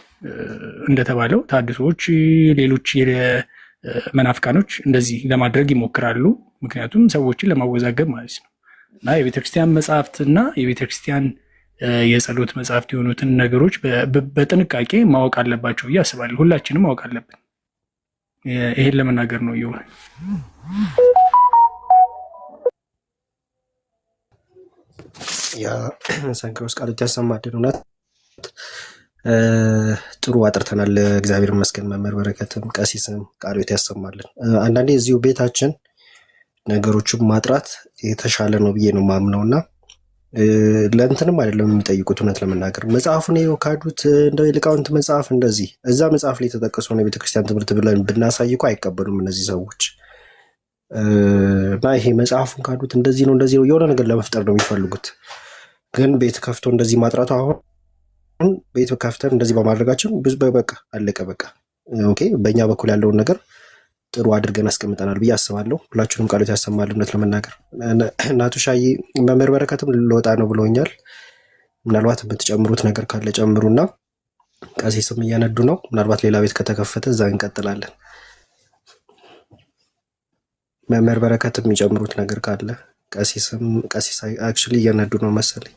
F: እንደተባለው ታድሶች፣ ሌሎች መናፍቃኖች እንደዚህ ለማድረግ ይሞክራሉ። ምክንያቱም ሰዎችን ለማወዛገብ ማለት ነው እና የቤተክርስቲያን መጽሐፍትና የቤተክርስቲያን የጸሎት መጽሐፍት የሆኑትን ነገሮች በጥንቃቄ ማወቅ አለባቸው ብዬ አስባለሁ። ሁላችንም ማወቅ አለብን። ይሄን ለመናገር ነው ይሁን።
B: ያ ሰንክሮስ ቃሎት ያሰማልን። እውነት ጥሩ አጥርተናል። እግዚአብሔር ይመስገን። መምህር በረከትም ቀሲስም ቃሎት ያሰማልን። አንዳንዴ እዚሁ ቤታችን ነገሮችን ማጥራት የተሻለ ነው ብዬ ነው ማምነውና ለእንትንም አይደለም የሚጠይቁት። እውነት ለመናገር መጽሐፉን ካዱት እንደው የሊቃውንት መጽሐፍ እንደዚህ እዛ መጽሐፍ ላይ የተጠቀሰውን የቤተክርስቲያን ትምህርት ብለን ብናሳይ እኮ አይቀበሉም እነዚህ ሰዎች። እና ይሄ መጽሐፉን ካዱት እንደዚህ ነው የሆነ ነገር ለመፍጠር ነው የሚፈልጉት። ግን ቤት ከፍቶ እንደዚህ ማጥራቱ አሁን ቤት ከፍተን እንደዚህ በማድረጋችን ብዙ በቃ አለቀ በቃ። ኦኬ በእኛ በኩል ያለውን ነገር ጥሩ አድርገን አስቀምጠናል ብዬ አስባለሁ። ሁላችሁንም ቃሎት ያሰማል። እውነት ለመናገር እናቱ ሻይ መምህር በረከትም ልወጣ ነው ብሎኛል። ምናልባት የምትጨምሩት ነገር ካለ ጨምሩና፣ ቀሲስም እየነዱ ነው። ምናልባት ሌላ ቤት ከተከፈተ እዛ እንቀጥላለን። መምህር በረከትም የሚጨምሩት ነገር ካለ ቀሲስ አክቹዋሊ እየነዱ ነው መሰለኝ።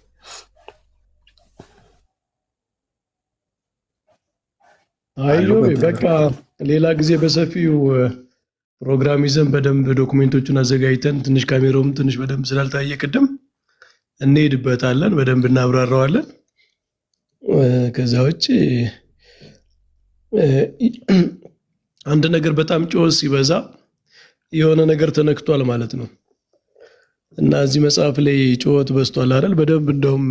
D: አይሎ በቃ ሌላ ጊዜ በሰፊው ፕሮግራም ይዘን በደንብ ዶኩሜንቶቹን አዘጋጅተን ትንሽ ካሜራውም ትንሽ በደንብ ስላልታየ ቅድም እንሄድበታለን፣ በደንብ እናብራራዋለን። ከዛ ውጭ አንድ ነገር በጣም ጮህ ሲበዛ የሆነ ነገር ተነክቷል ማለት ነው እና እዚህ መጽሐፍ ላይ ጮት በዝቷል አይደል? በደንብ እንደውም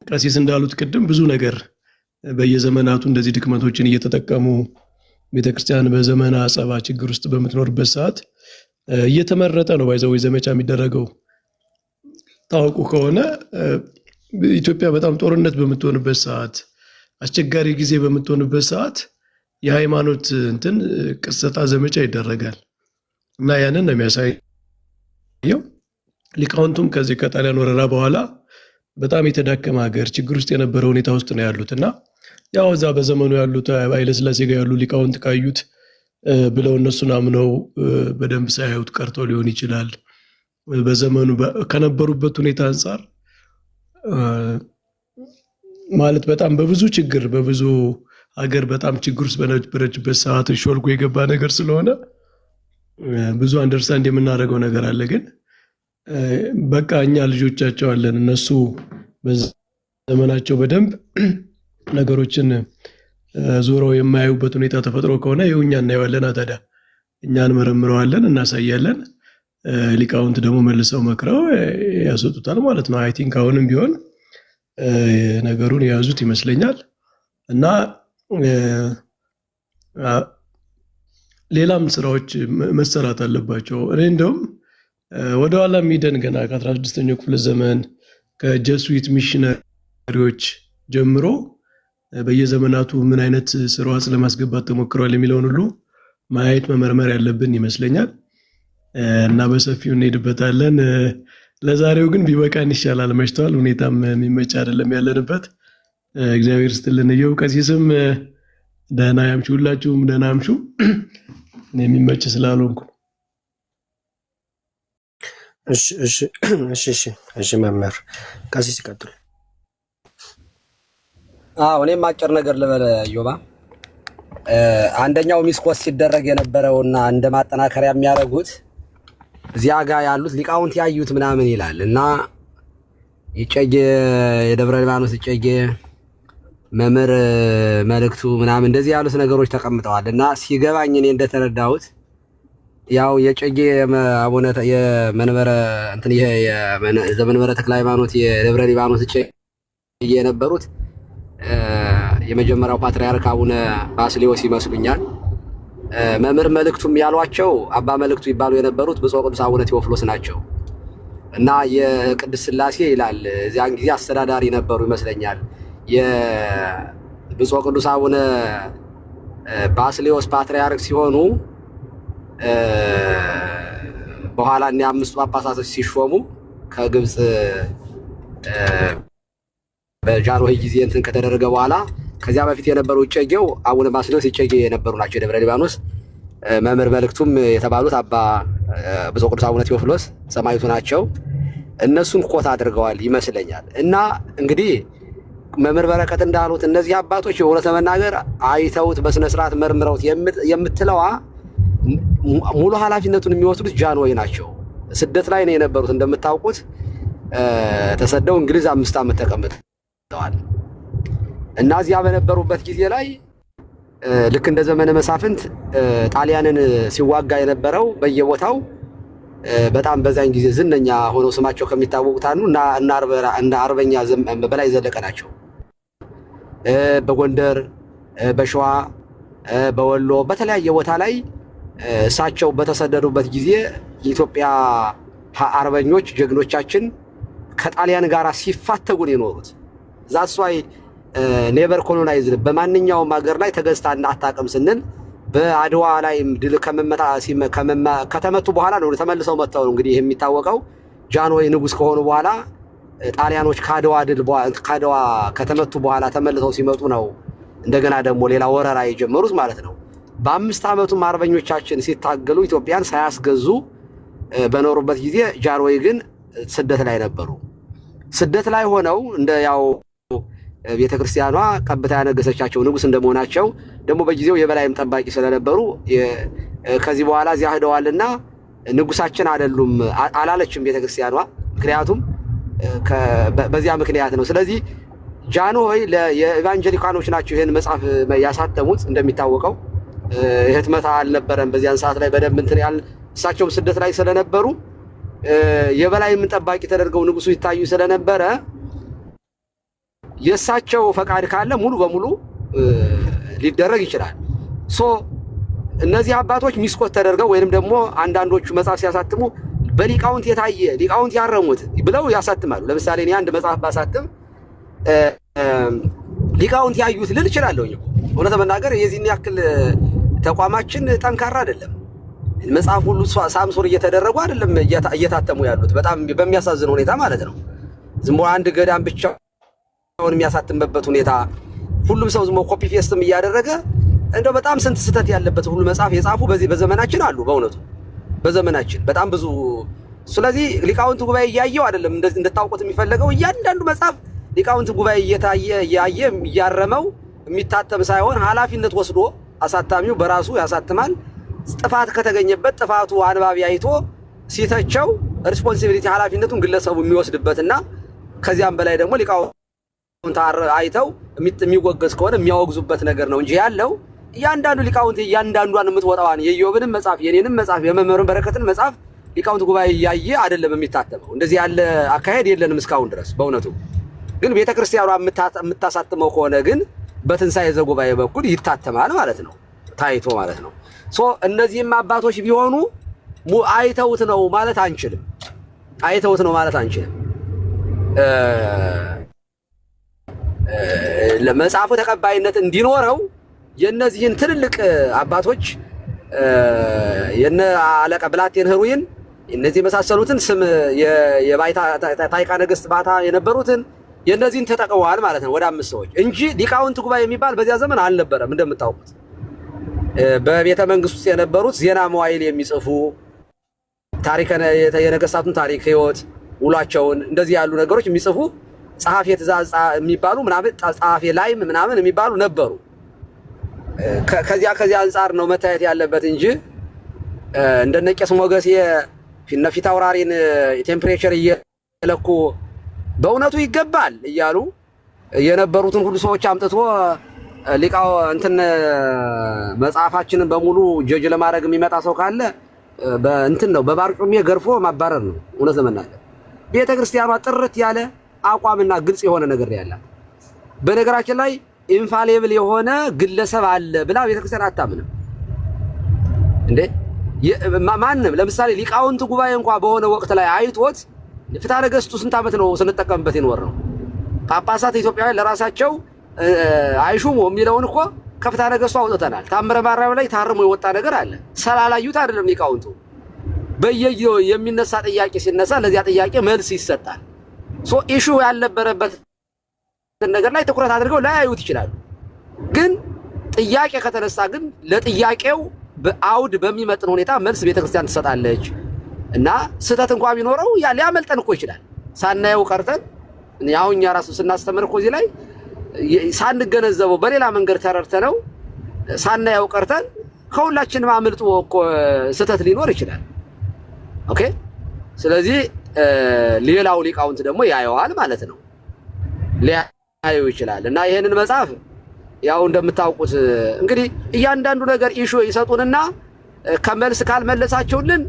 D: ቀሲስ እንዳሉት ቅድም ብዙ ነገር በየዘመናቱ እንደዚህ ድክመቶችን እየተጠቀሙ ቤተክርስቲያን በዘመነ አጸባ ችግር ውስጥ በምትኖርበት ሰዓት እየተመረጠ ነው ባይዘው ዘመቻ የሚደረገው። ታውቁ ከሆነ ኢትዮጵያ በጣም ጦርነት በምትሆንበት ሰዓት፣ አስቸጋሪ ጊዜ በምትሆንበት ሰዓት የሃይማኖት እንትን ቅስቀሳ ዘመቻ ይደረጋል እና ያንን ነው የሚያሳየው። ሊቃውንቱም ከዚህ ከጣሊያን ወረራ በኋላ በጣም የተዳከመ ሀገር ችግር ውስጥ የነበረ ሁኔታ ውስጥ ነው ያሉት እና ያው እዛ በዘመኑ ያሉት ኃይለሥላሴ ጋር ያሉ ሊቃውንት ካዩት ብለው እነሱን አምነው በደንብ ሳያዩት ቀርቶ ሊሆን ይችላል። በዘመኑ ከነበሩበት ሁኔታ አንጻር ማለት በጣም በብዙ ችግር በብዙ ሀገር በጣም ችግር ውስጥ በነበረችበት ሰዓት ሾልኮ የገባ ነገር ስለሆነ ብዙ አንደርስታንድ የምናደርገው ነገር አለ። ግን በቃ እኛ ልጆቻቸው አለን፣ እነሱ በዘመናቸው በደንብ ነገሮችን ዞረው የማያዩበት ሁኔታ ተፈጥሮ ከሆነ ይኸው እኛ እናየዋለን። ታዲያ እኛ እንመረምረዋለን፣ እናሳያለን። ሊቃውንት ደግሞ መልሰው መክረው ያስወጡታል ማለት ነው። አይ ቲንክ አሁንም ቢሆን ነገሩን የያዙት ይመስለኛል። እና ሌላም ስራዎች መሰራት አለባቸው። እኔ እንደውም ወደኋላ የሚደን ገና ከ16ኛው ክፍለ ዘመን ከጀሱዊት ሚሽነሪዎች ጀምሮ በየዘመናቱ ምን አይነት ስርዓት ለማስገባት ተሞክሯል የሚለውን ሁሉ ማየት መመርመር ያለብን ይመስለኛል እና በሰፊው እንሄድበታለን። ለዛሬው ግን ቢበቃን ይሻላል። መሽቷል። ሁኔታም የሚመች አይደለም ያለንበት። እግዚአብሔር ስትልን እየው ቀሲስም ደህና ያምሹ፣ ሁላችሁም ደህና ያምሹ። የሚመች ስላልሆንኩ
B: እሺ መምህር ቀሲስ ይቀጥሉ።
C: እኔም አጭር ነገር ልበል ዮባ። አንደኛው ሚስኮስ ሲደረግ የነበረውና እንደ ማጠናከሪያ የሚያደርጉት እዚያ ጋር ያሉት ሊቃውንት ያዩት ምናምን ይላል እና ይጨጌ የደብረ ሊባኖስ ይጨጌ መምህር መልእክቱ ምናምን እንደዚህ ያሉት ነገሮች ተቀምጠዋል እና ሲገባኝ እኔ እንደተረዳሁት ያው የጨጌ አቡነ የመንበረ እንትን ይሄ የዘመንበረ ተክለ ሃይማኖት የደብረ ሊባኖስ ይጨጌ የነበሩት የመጀመሪያው ፓትርያርክ አቡነ ባስልዮስ ይመስሉኛል። መምህር መልእክቱም ያሏቸው አባ መልእክቱ ይባሉ የነበሩት ብፁዕ ቅዱስ አቡነ ቴዎፍሎስ ናቸው እና የቅድስት ሥላሴ ይላል እዚያን ጊዜ አስተዳዳሪ ነበሩ ይመስለኛል። የብፁዕ ቅዱስ አቡነ ባስልዮስ ፓትርያርክ ሲሆኑ በኋላ እኒያ አምስቱ ጳጳሳቶች ሲሾሙ ከግብፅ በጃንሆይ ጊዜ እንትን ከተደረገ በኋላ ከዚያ በፊት የነበሩ እጨጌው አቡነ ባስልዮስ እጨጌ የነበሩ ናቸው የደብረ ሊባኖስ። መምህር መልእክቱም የተባሉት አባ ብፁዕ ቅዱስ አቡነ ቴዎፍሎስ ሰማዕቱ ናቸው። እነሱን ኮት አድርገዋል ይመስለኛል። እና እንግዲህ መምህር በረከት እንዳሉት እነዚህ አባቶች የእውነት ለመናገር አይተውት በስነ ስርዓት መርምረውት የምትለዋ ሙሉ ኃላፊነቱን የሚወስዱት ጃንሆይ ናቸው። ስደት ላይ ነው የነበሩት እንደምታውቁት። ተሰደው እንግሊዝ 5 ዓመት ተቀምጠዋል እና እዚያ በነበሩበት ጊዜ ላይ ልክ እንደ ዘመነ መሳፍንት ጣሊያንን ሲዋጋ የነበረው በየቦታው በጣም በዛን ጊዜ ዝነኛ ሆነው ስማቸው ከሚታወቁት አንዱ እና አርበኛ በላይ ዘለቀ ናቸው። በጎንደር፣ በሸዋ፣ በወሎ በተለያየ ቦታ ላይ እሳቸው በተሰደዱበት ጊዜ የኢትዮጵያ አርበኞች ጀግኖቻችን ከጣሊያን ጋር ሲፋተጉን የኖሩት ዛሷይ ኔቨር ኮሎናይዝድ በማንኛውም ሀገር ላይ ተገዝታ አታውቅም ስንል በአድዋ ላይ ድል ከተመቱ በኋላ ነው ተመልሰው መጥተው ነው እንግዲህ የሚታወቀው። ጃንሆይ ንጉስ ከሆኑ በኋላ ጣሊያኖች ከአድዋ ከተመቱ በኋላ ተመልሰው ሲመጡ ነው እንደገና ደግሞ ሌላ ወረራ የጀመሩት ማለት ነው። በ5 ዓመቱም አርበኞቻችን ሲታገሉ ኢትዮጵያን ሳያስገዙ በኖሩበት ጊዜ ጃንሆይ ግን ስደት ላይ ነበሩ። ስደት ላይ ሆነው እንደ ያው ቤተክርስቲያኗ ቀብታ ያነገሰቻቸው ንጉስ እንደመሆናቸው ደግሞ በጊዜው የበላይም ጠባቂ ስለነበሩ ከዚህ በኋላ እዚያ ሄደዋልና ንጉሳችን አይደሉም አላለችም ቤተክርስቲያኗ። ምክንያቱም በዚያ ምክንያት ነው። ስለዚህ ጃንሆይ የኢቫንጀሊካኖች ናቸው ይሄን መጽሐፍ ያሳተሙት። እንደሚታወቀው ህትመት አልነበረም በዚያን ሰዓት ላይ በደንብ እንትን ያል እሳቸውም ስደት ላይ ስለነበሩ የበላይም ጠባቂ ተደርገው ንጉሱ ይታዩ ስለነበረ የእሳቸው ፈቃድ ካለ ሙሉ በሙሉ ሊደረግ ይችላል። እነዚህ አባቶች ሚስኮት ተደርገው ወይንም ደግሞ አንዳንዶቹ መጽሐፍ ሲያሳትሙ በሊቃውንት የታየ ሊቃውንት ያረሙት ብለው ያሳትማሉ። ለምሳሌ እኔ አንድ መጽሐፍ ባሳትም ሊቃውንት ያዩት ልል እችላለሁ። እውነት ለመናገር የዚህን ያክል ተቋማችን ጠንካራ አይደለም። መጽሐፍ ሁሉ ሳምሶር እየተደረጉ አይደለም እየታተሙ ያሉት፣ በጣም በሚያሳዝን ሁኔታ ማለት ነው። ዝም ብሎ አንድ ገዳም ብቻውን የሚያሳትምበት ሁኔታ፣ ሁሉም ሰው ዝም ብሎ ኮፒ ፔስትም እያደረገ እንደው በጣም ስንት ስህተት ያለበት ሁሉ መጽሐፍ የጻፉ በዚህ በዘመናችን አሉ። በእውነቱ በዘመናችን በጣም ብዙ። ስለዚህ ሊቃውንት ጉባኤ እያየው አይደለም እንድታውቁት የሚፈለገው እያንዳንዱ መጽሐፍ ሊቃውንት ጉባኤ እያየ እያረመው የሚታተም ሳይሆን ኃላፊነት ወስዶ አሳታሚው በራሱ ያሳትማል። ጥፋት ከተገኘበት ጥፋቱ አንባቢ አይቶ ሲተቸው ሪስፖንሲቢሊቲ ኃላፊነቱን ግለሰቡ የሚወስድበትና ከዚያም በላይ ደግሞ ሊቃውንት አይተው የሚወገዝ ከሆነ የሚያወግዙበት ነገር ነው እንጂ ያለው እያንዳንዱ ሊቃውንት እያንዳንዷን የምትወጣዋን የኢዮብንም መጽሐፍ የኔንም መጽሐፍ የመምህሩን በረከትን መጽሐፍ ሊቃውንት ጉባኤ እያየ አይደለም የሚታተመው። እንደዚህ ያለ አካሄድ የለንም እስካሁን ድረስ በእውነቱ። ግን ቤተክርስቲያኗ የምታሳትመው ከሆነ ግን በትንሣኤ ዘጉባኤ በኩል ይታተማል ማለት ነው፣ ታይቶ ማለት ነው። እነዚህም አባቶች ቢሆኑ አይተውት ነው ማለት አንችልም። አይተውት ነው ማለት አንችልም። ለመጽሐፉ ተቀባይነት እንዲኖረው የነዚህን ትልልቅ አባቶች የነ አለቃ ብላቴን ህሩይን እነዚህ የመሳሰሉትን ስም የባይታ ታይካ ነገስት ባታ የነበሩትን የነዚህን ተጠቅመዋል ማለት ነው፣ ወደ 5 ሰዎች እንጂ ሊቃውንት ጉባኤ የሚባል በዚያ ዘመን አልነበረም። እንደምታውቁት በቤተ መንግስት ውስጥ የነበሩት ዜና መዋዕል የሚጽፉ ታሪክ የነገስታቱን ታሪክ ህይወት ውሏቸውን እንደዚህ ያሉ ነገሮች የሚጽፉ ጸሐፊ ትእዛዝ የሚባሉ ምናምን ጸሐፊ ላይም ምናምን የሚባሉ ነበሩ። ከዚያ አንፃር ነው መታየት ያለበት እንጂ እንደነ ቄስ ሞገስ ፊት አውራሪን ቴምፕሬቸር እየለኩ በእውነቱ ይገባል እያሉ የነበሩትን ሁሉ ሰዎች አምጥቶ ሊቃው እንትን መጽሐፋችንን በሙሉ ጀጅ ለማድረግ የሚመጣ ሰው ካለ በእንትን ነው በባርጩሜ ገርፎ ማባረር ነው። እውነት ለመናገር ቤተክርስቲያኗ ጥርት ያለ አቋምና ግልጽ የሆነ ነገር ያላት። በነገራችን ላይ ኢንፋሌብል የሆነ ግለሰብ አለ ብላ ቤተክርስቲያን አታምንም እንዴ? ማንም ለምሳሌ ሊቃውንት ጉባኤ እንኳን በሆነ ወቅት ላይ አይቶት ፍትሐ ነገሥቱ ስንት ዓመት ነው ስንጠቀምበት የኖር ነው። ጳጳሳት ኢትዮጵያውያን ለራሳቸው አይሹሙ የሚለውን እኮ ከፍትሐ ነገሥቱ አውጥተናል። ታምረ ማርያም ላይ ታርሞ የወጣ ነገር አለ። ስላላዩት አይደለም ሊቃውንቱ። በየጊዜው የሚነሳ ጥያቄ ሲነሳ ለዚያ ጥያቄ መልስ ይሰጣል። ኢሹ ያልነበረበት ነገር ላይ ትኩረት አድርገው ላያዩት ይችላሉ። ግን ጥያቄ ከተነሳ ግን ለጥያቄው በአውድ በሚመጥን ሁኔታ መልስ ቤተክርስቲያን ትሰጣለች እና ስህተት እንኳን ቢኖረው ሊያመልጠን እኮ ይችላል። ሳናየው ቀርተን ያው እኛ ራሱ ስናስተምር እኮ እዚህ ላይ ሳንገነዘበው በሌላ መንገድ ተረድተነው ሳናየው ቀርተን ከሁላችንም አምልጦ እኮ ስህተት ሊኖር ይችላል። ኦኬ። ስለዚህ ሌላው ሊቃውንት ደግሞ ያየዋል ማለት ነው፣ ሊያየው ይችላል። እና ይሄንን መጽሐፍ ያው እንደምታውቁት እንግዲህ እያንዳንዱ ነገር ኢሹ ይሰጡንና ከመልስ ካልመለሳችሁልን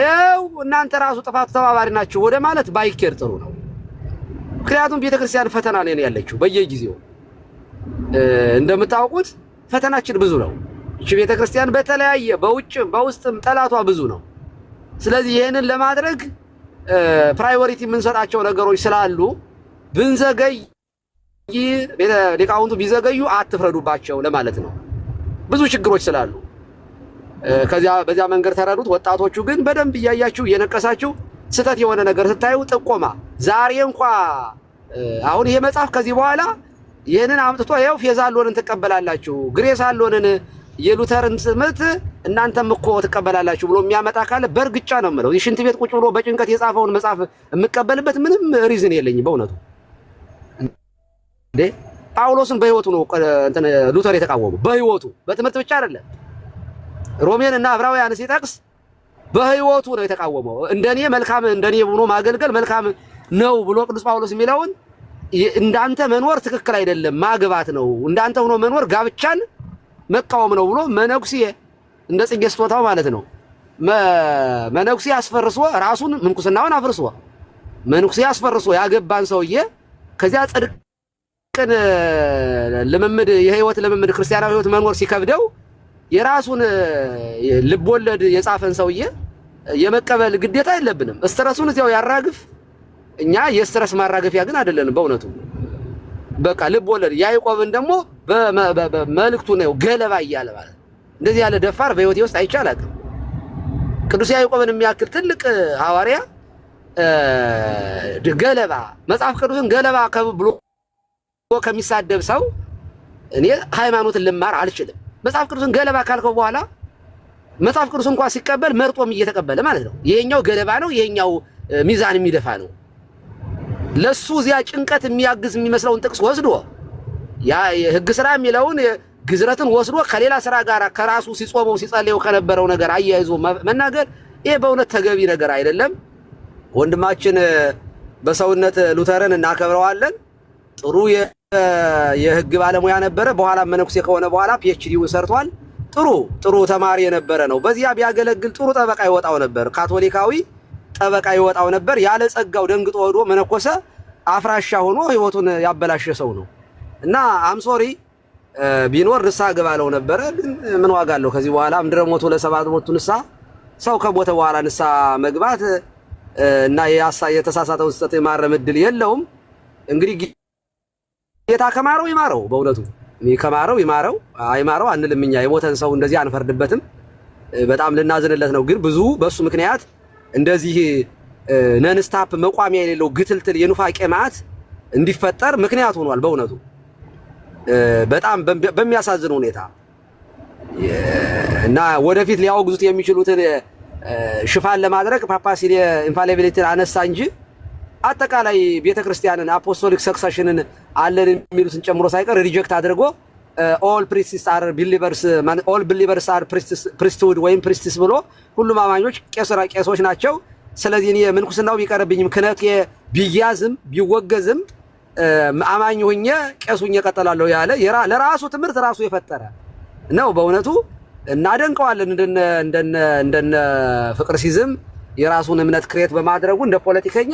C: ያው እናንተ ራሱ ጥፋቱ ተባባሪ ናችሁ ወደ ማለት ባይኬር ጥሩ ነው። ምክንያቱም ቤተክርስቲያን ፈተና ላይ ነው ያለችው በየጊዜው። እንደምታውቁት ፈተናችን ብዙ ነው። እቺ ቤተክርስቲያን በተለያየ በውጭም በውስጥም ጠላቷ ብዙ ነው። ስለዚህ ይሄንን ለማድረግ ፕራዮሪቲ የምንሰጣቸው ነገሮች ስላሉ ብንዘገይ ሊቃውንቱ ቢዘገዩ አትፍረዱባቸው ለማለት ነው። ብዙ ችግሮች ስላሉ በዚያ መንገድ ተረዱት። ወጣቶቹ ግን በደንብ እያያችሁ እየነቀሳችሁ ስህተት የሆነ ነገር ስታዩ ጥቆማ ዛሬ እንኳ አሁን ይሄ መጽሐፍ ከዚህ በኋላ ይህንን አምጥቶ ይኸው ፌዛሎንን ትቀበላላችሁ፣ ግሬስ አሎንን የሉተርን ትምህርት እናንተም እኮ ትቀበላላችሁ ብሎ የሚያመጣ ካለ በእርግጫ ነው የምለው። የሽንት ቤት ቁጭ ብሎ በጭንቀት የጻፈውን መጽሐፍ የምቀበልበት ምንም ሪዝን የለኝም በእውነቱ። እንዴ ጳውሎስን በህይወቱ ነው እንትን ሉተር የተቃወመው፣ በህይወቱ በትምህርት ብቻ አይደለም። ሮሜን እና ዕብራውያን ሲጠቅስ በህይወቱ ነው የተቃወመው። እንደኔ መልካም እንደኔ ሆኖ ማገልገል መልካም ነው ብሎ ቅዱስ ጳውሎስ የሚለውን እንዳንተ መኖር ትክክል አይደለም ማግባት ነው፣ እንዳንተ ሆኖ መኖር ጋብቻን መቃወም ነው ብሎ መነኩሴ እንደ ጽጌ ስጦታው ማለት ነው መነኩሴ አስፈርሶ ራሱን ምንኩስናውን አፍርሶ መነኩሴ አስፈርሶ ያገባን ሰውዬ ከዚያ ጽድቅን ልምምድ የህይወት ልምምድ ክርስቲያናዊ ህይወት መኖር ሲከብደው የራሱን ልቦለድ የጻፈን ሰውዬ የመቀበል ግዴታ የለብንም። ስትረሱን እዚያው ያራግፍ። እኛ የስትረስ ማራገፊያ ግን አይደለንም በእውነቱ። በቃ ልቦለድ ያዕቆብን ደግሞ በመልእክቱ ነው ገለባ እያለ ማለት እንደዚህ ያለ ደፋር በህይወቴ ውስጥ አይቻልም። ቅዱስ ያዕቆብን የሚያክል ትልቅ ሐዋርያ ገለባ መጽሐፍ ቅዱስን ገለባ ብሎ ከሚሳደብ ሰው እኔ ሃይማኖትን ልማር አልችልም። መጽሐፍ ቅዱስን ገለባ ካልከው በኋላ መጽሐፍ ቅዱስ እንኳን ሲቀበል መርጦም እየተቀበለ ማለት ነው። ይሄኛው ገለባ ነው፣ ይሄኛው ሚዛን የሚደፋ ነው። ለሱ እዚያ ጭንቀት የሚያግዝ የሚመስለውን ጥቅስ ወስዶ ያ የህግ ስራ የሚለውን ግዝረትን ወስዶ ከሌላ ስራ ጋር ከራሱ ሲጾመው ሲጸልየው ከነበረው ነገር አያይዞ መናገር ይሄ በእውነት ተገቢ ነገር አይደለም። ወንድማችን በሰውነት ሉተርን እናከብረዋለን። ጥሩ የህግ ባለሙያ ነበረ። በኋላ መነኩሴ ከሆነ በኋላ ፒኤችዲውን ሰርቷል። ጥሩ ተማሪ የነበረ ነው። በዚያ ቢያገለግል ጥሩ ጠበቃ ይወጣው ነበር። ካቶሊካዊ ጠበቃ ይወጣው ነበር። ያለ ጸጋው ደንግጦ ሄዶ መነኮሰ። አፍራሻ ሆኖ ህይወቱን ያበላሸ ሰው ነው እና አምሶሪ ቢኖር ንስሐ ገባለው ነበረ። ግን ምን ዋጋ አለው? ከዚህ በኋላ ምድረ ሞቱ ለሰባት ሞቱ ንስሐ። ሰው ከሞተ በኋላ ንስሐ መግባት እና የተሳሳተውን ስህተት የማረም እድል የለውም። እንግዲህ ጌታ ከማረው ይማረው። በእውነቱ ከማረው ይማረው፣ አይማረው አንልም እኛ። የሞተን ሰው እንደዚህ አንፈርድበትም። በጣም ልናዝንለት ነው። ግን ብዙ በሱ ምክንያት እንደዚህ ነንስታፕ መቋሚያ የሌለው ግትልትል የኑፋቄ መዓት እንዲፈጠር ምክንያት ሆኗል። በእውነቱ በጣም በሚያሳዝን ሁኔታ እና ወደፊት ሊያወግዙት የሚችሉትን ሽፋን ለማድረግ ፓፓሲን ኢንፋሊቢሊቲን አነሳ እንጂ አጠቃላይ ቤተክርስቲያንን አፖስቶሊክ ሰክሰሽንን አለን የሚሉትን ጨምሮ ሳይቀር ሪጀክት አድርጎ ኦል ፕሪስትስ አር ቢሊቨርስ ኦል ቢሊቨርስ አር ፕሪስትሁድ ወይም ፕሪስትስ ብሎ ሁሉም አማኞች ቄሶች ናቸው። ስለዚህ እኔ ምንኩስናው ቢቀርብኝም ክህነቴ ቢያዝም ቢወገዝም አማኝ ሆኜ ቄስ ሆኜ እቀጥላለሁ ያለ ለራሱ ትምህርት ራሱ የፈጠረ ነው። በእውነቱ እናደንቀዋለን። እንደነ ፍቅር ሲዝም የራሱን እምነት ክሬት በማድረጉ እንደ ፖለቲከኛ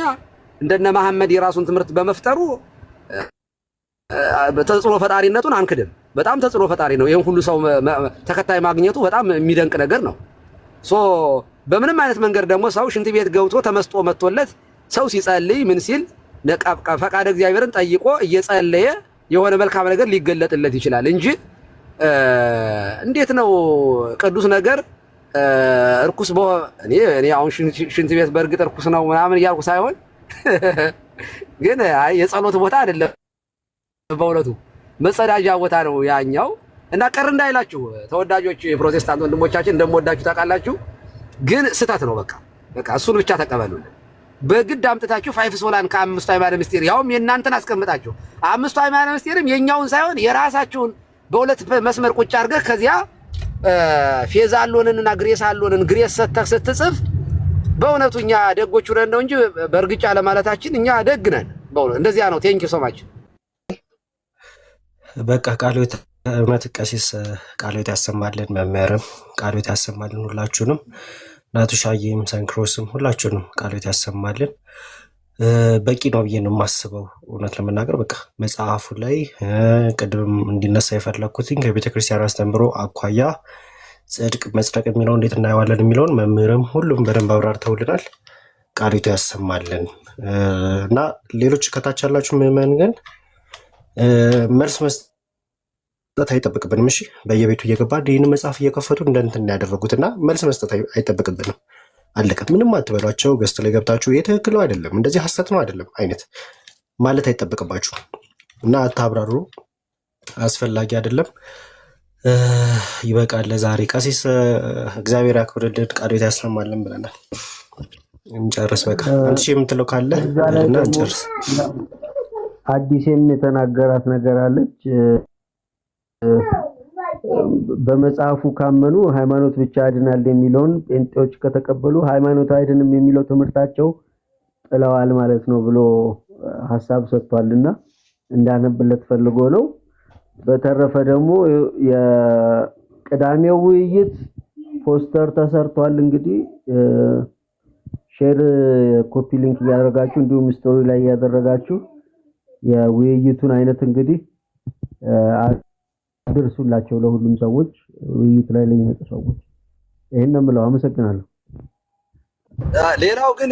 C: እንደነ መሐመድ የራሱን ትምህርት በመፍጠሩ ተጽዕኖ ፈጣሪነቱን አንክድም። በጣም ተጽዕኖ ፈጣሪ ነው። ይሄን ሁሉ ሰው ተከታይ ማግኘቱ በጣም የሚደንቅ ነገር ነው። በምንም አይነት መንገድ ደግሞ ሰው ሽንት ቤት ገብቶ ተመስጦ መጥቶለት ሰው ሲጸልይ ምን ሲል ፈቃደ እግዚአብሔርን ጠይቆ እየጸለየ የሆነ መልካም ነገር ሊገለጥለት ይችላል እንጂ እንዴት ነው ቅዱስ ነገር እርኩስ እኔ አሁን ሽንት ቤት በእርግጥ እርኩስ ነው ምናምን እያልኩ ሳይሆን ግን የጸሎት ቦታ አይደለም። በእውነቱ መጸዳጃ ቦታ ነው ያኛው። እና ቅር እንዳይላችሁ ተወዳጆች ፕሮቴስታንት ወንድሞቻችን እንደምወዳችሁ ታውቃላችሁ። ግን ስህተት ነው። በቃ እሱን ብቻ ተቀበሉልን። በግድ አምጥታችሁ ፋይፍ ሶላን ከአምስቱ አዕማደ ምስጢር ያውም የእናንተን አስቀምጣችሁ አምስቱ አዕማደ ምስጢርም የኛውን ሳይሆን የራሳችሁን በሁለት መስመር ቁጭ አድርገህ ከዚያ ፌዝ አሎንንና ግሬስ አሎንን ግሬስ ሰተህ ስትጽፍ በእውነቱ እኛ ደጎች ነን ነው እንጂ በእርግጫ ለማለታችን እኛ ደግ ነን። በእውነቱ እንደዚያ ነው። ቴንኪው ሶ ማች።
B: በቃ ቃልዮት እውነት ቀሲስ ቃልዮት ያሰማልን፣ መምህርም ቃልዮት ያሰማልን። ሁላችሁንም ናቱሻዬም ሰንክሮስም ሁላችሁንም ቃልዮት ያሰማልን። በቂ ነው ብዬ ነው የማስበው። እውነት ለመናገር በቃ መጽሐፉ ላይ ቅድም እንዲነሳ የፈለግኩትኝ ከቤተ ክርስቲያን አስተምሮ አኳያ ጽድቅ መጽደቅ የሚለው እንዴት እናየዋለን የሚለውን መምህርም ሁሉም በደንብ አብራርተውልናል። ቃልዮት ያሰማልን እና ሌሎች ከታች ያላችሁ ምዕመን ግን መልስ መስጠት አይጠብቅብንም። እሺ በየቤቱ እየገባ ይህን መጽሐፍ እየከፈቱ እንደንትን ያደረጉትና መልስ መስጠት አይጠብቅብንም። አለቀ። ምንም አትበሏቸው። ገስት ላይ ገብታችሁ የትክክል ነው አይደለም፣ እንደዚህ ሀሰት ነው አይደለም አይነት ማለት አይጠበቅባችሁ እና አታብራሩ። አስፈላጊ አይደለም። ይበቃል ለዛሬ። ቀሲስ እግዚአብሔር ያክብርልን፣ ቃልዮት ያሰማልን ብለናል። እንጨርስ። በቃ አንቺ የምትለው ካለ እና እንጨርስ።
E: አዲስም የተናገራት ነገር አለች። በመጽሐፉ ካመኑ ሃይማኖት ብቻ ያድናል የሚለውን ጴንጤዎች ከተቀበሉ ሃይማኖት አይድንም የሚለው ትምህርታቸው ጥለዋል ማለት ነው ብሎ ሐሳብ ሰጥቷልና እንዳነብለት ፈልጎ ነው። በተረፈ ደግሞ የቅዳሜው ውይይት ፖስተር ተሰርቷል። እንግዲህ ሼር ኮፒ ሊንክ እያደረጋችሁ እንዲሁም ስቶሪ ላይ እያደረጋችሁ የውይይቱን አይነት እንግዲህ አድርሱላቸው ለሁሉም ሰዎች፣ ውይይት ላይ ለሚመጡ ሰዎች። ይሄን ነው የምለው። አመሰግናለሁ።
C: ሌላው ግን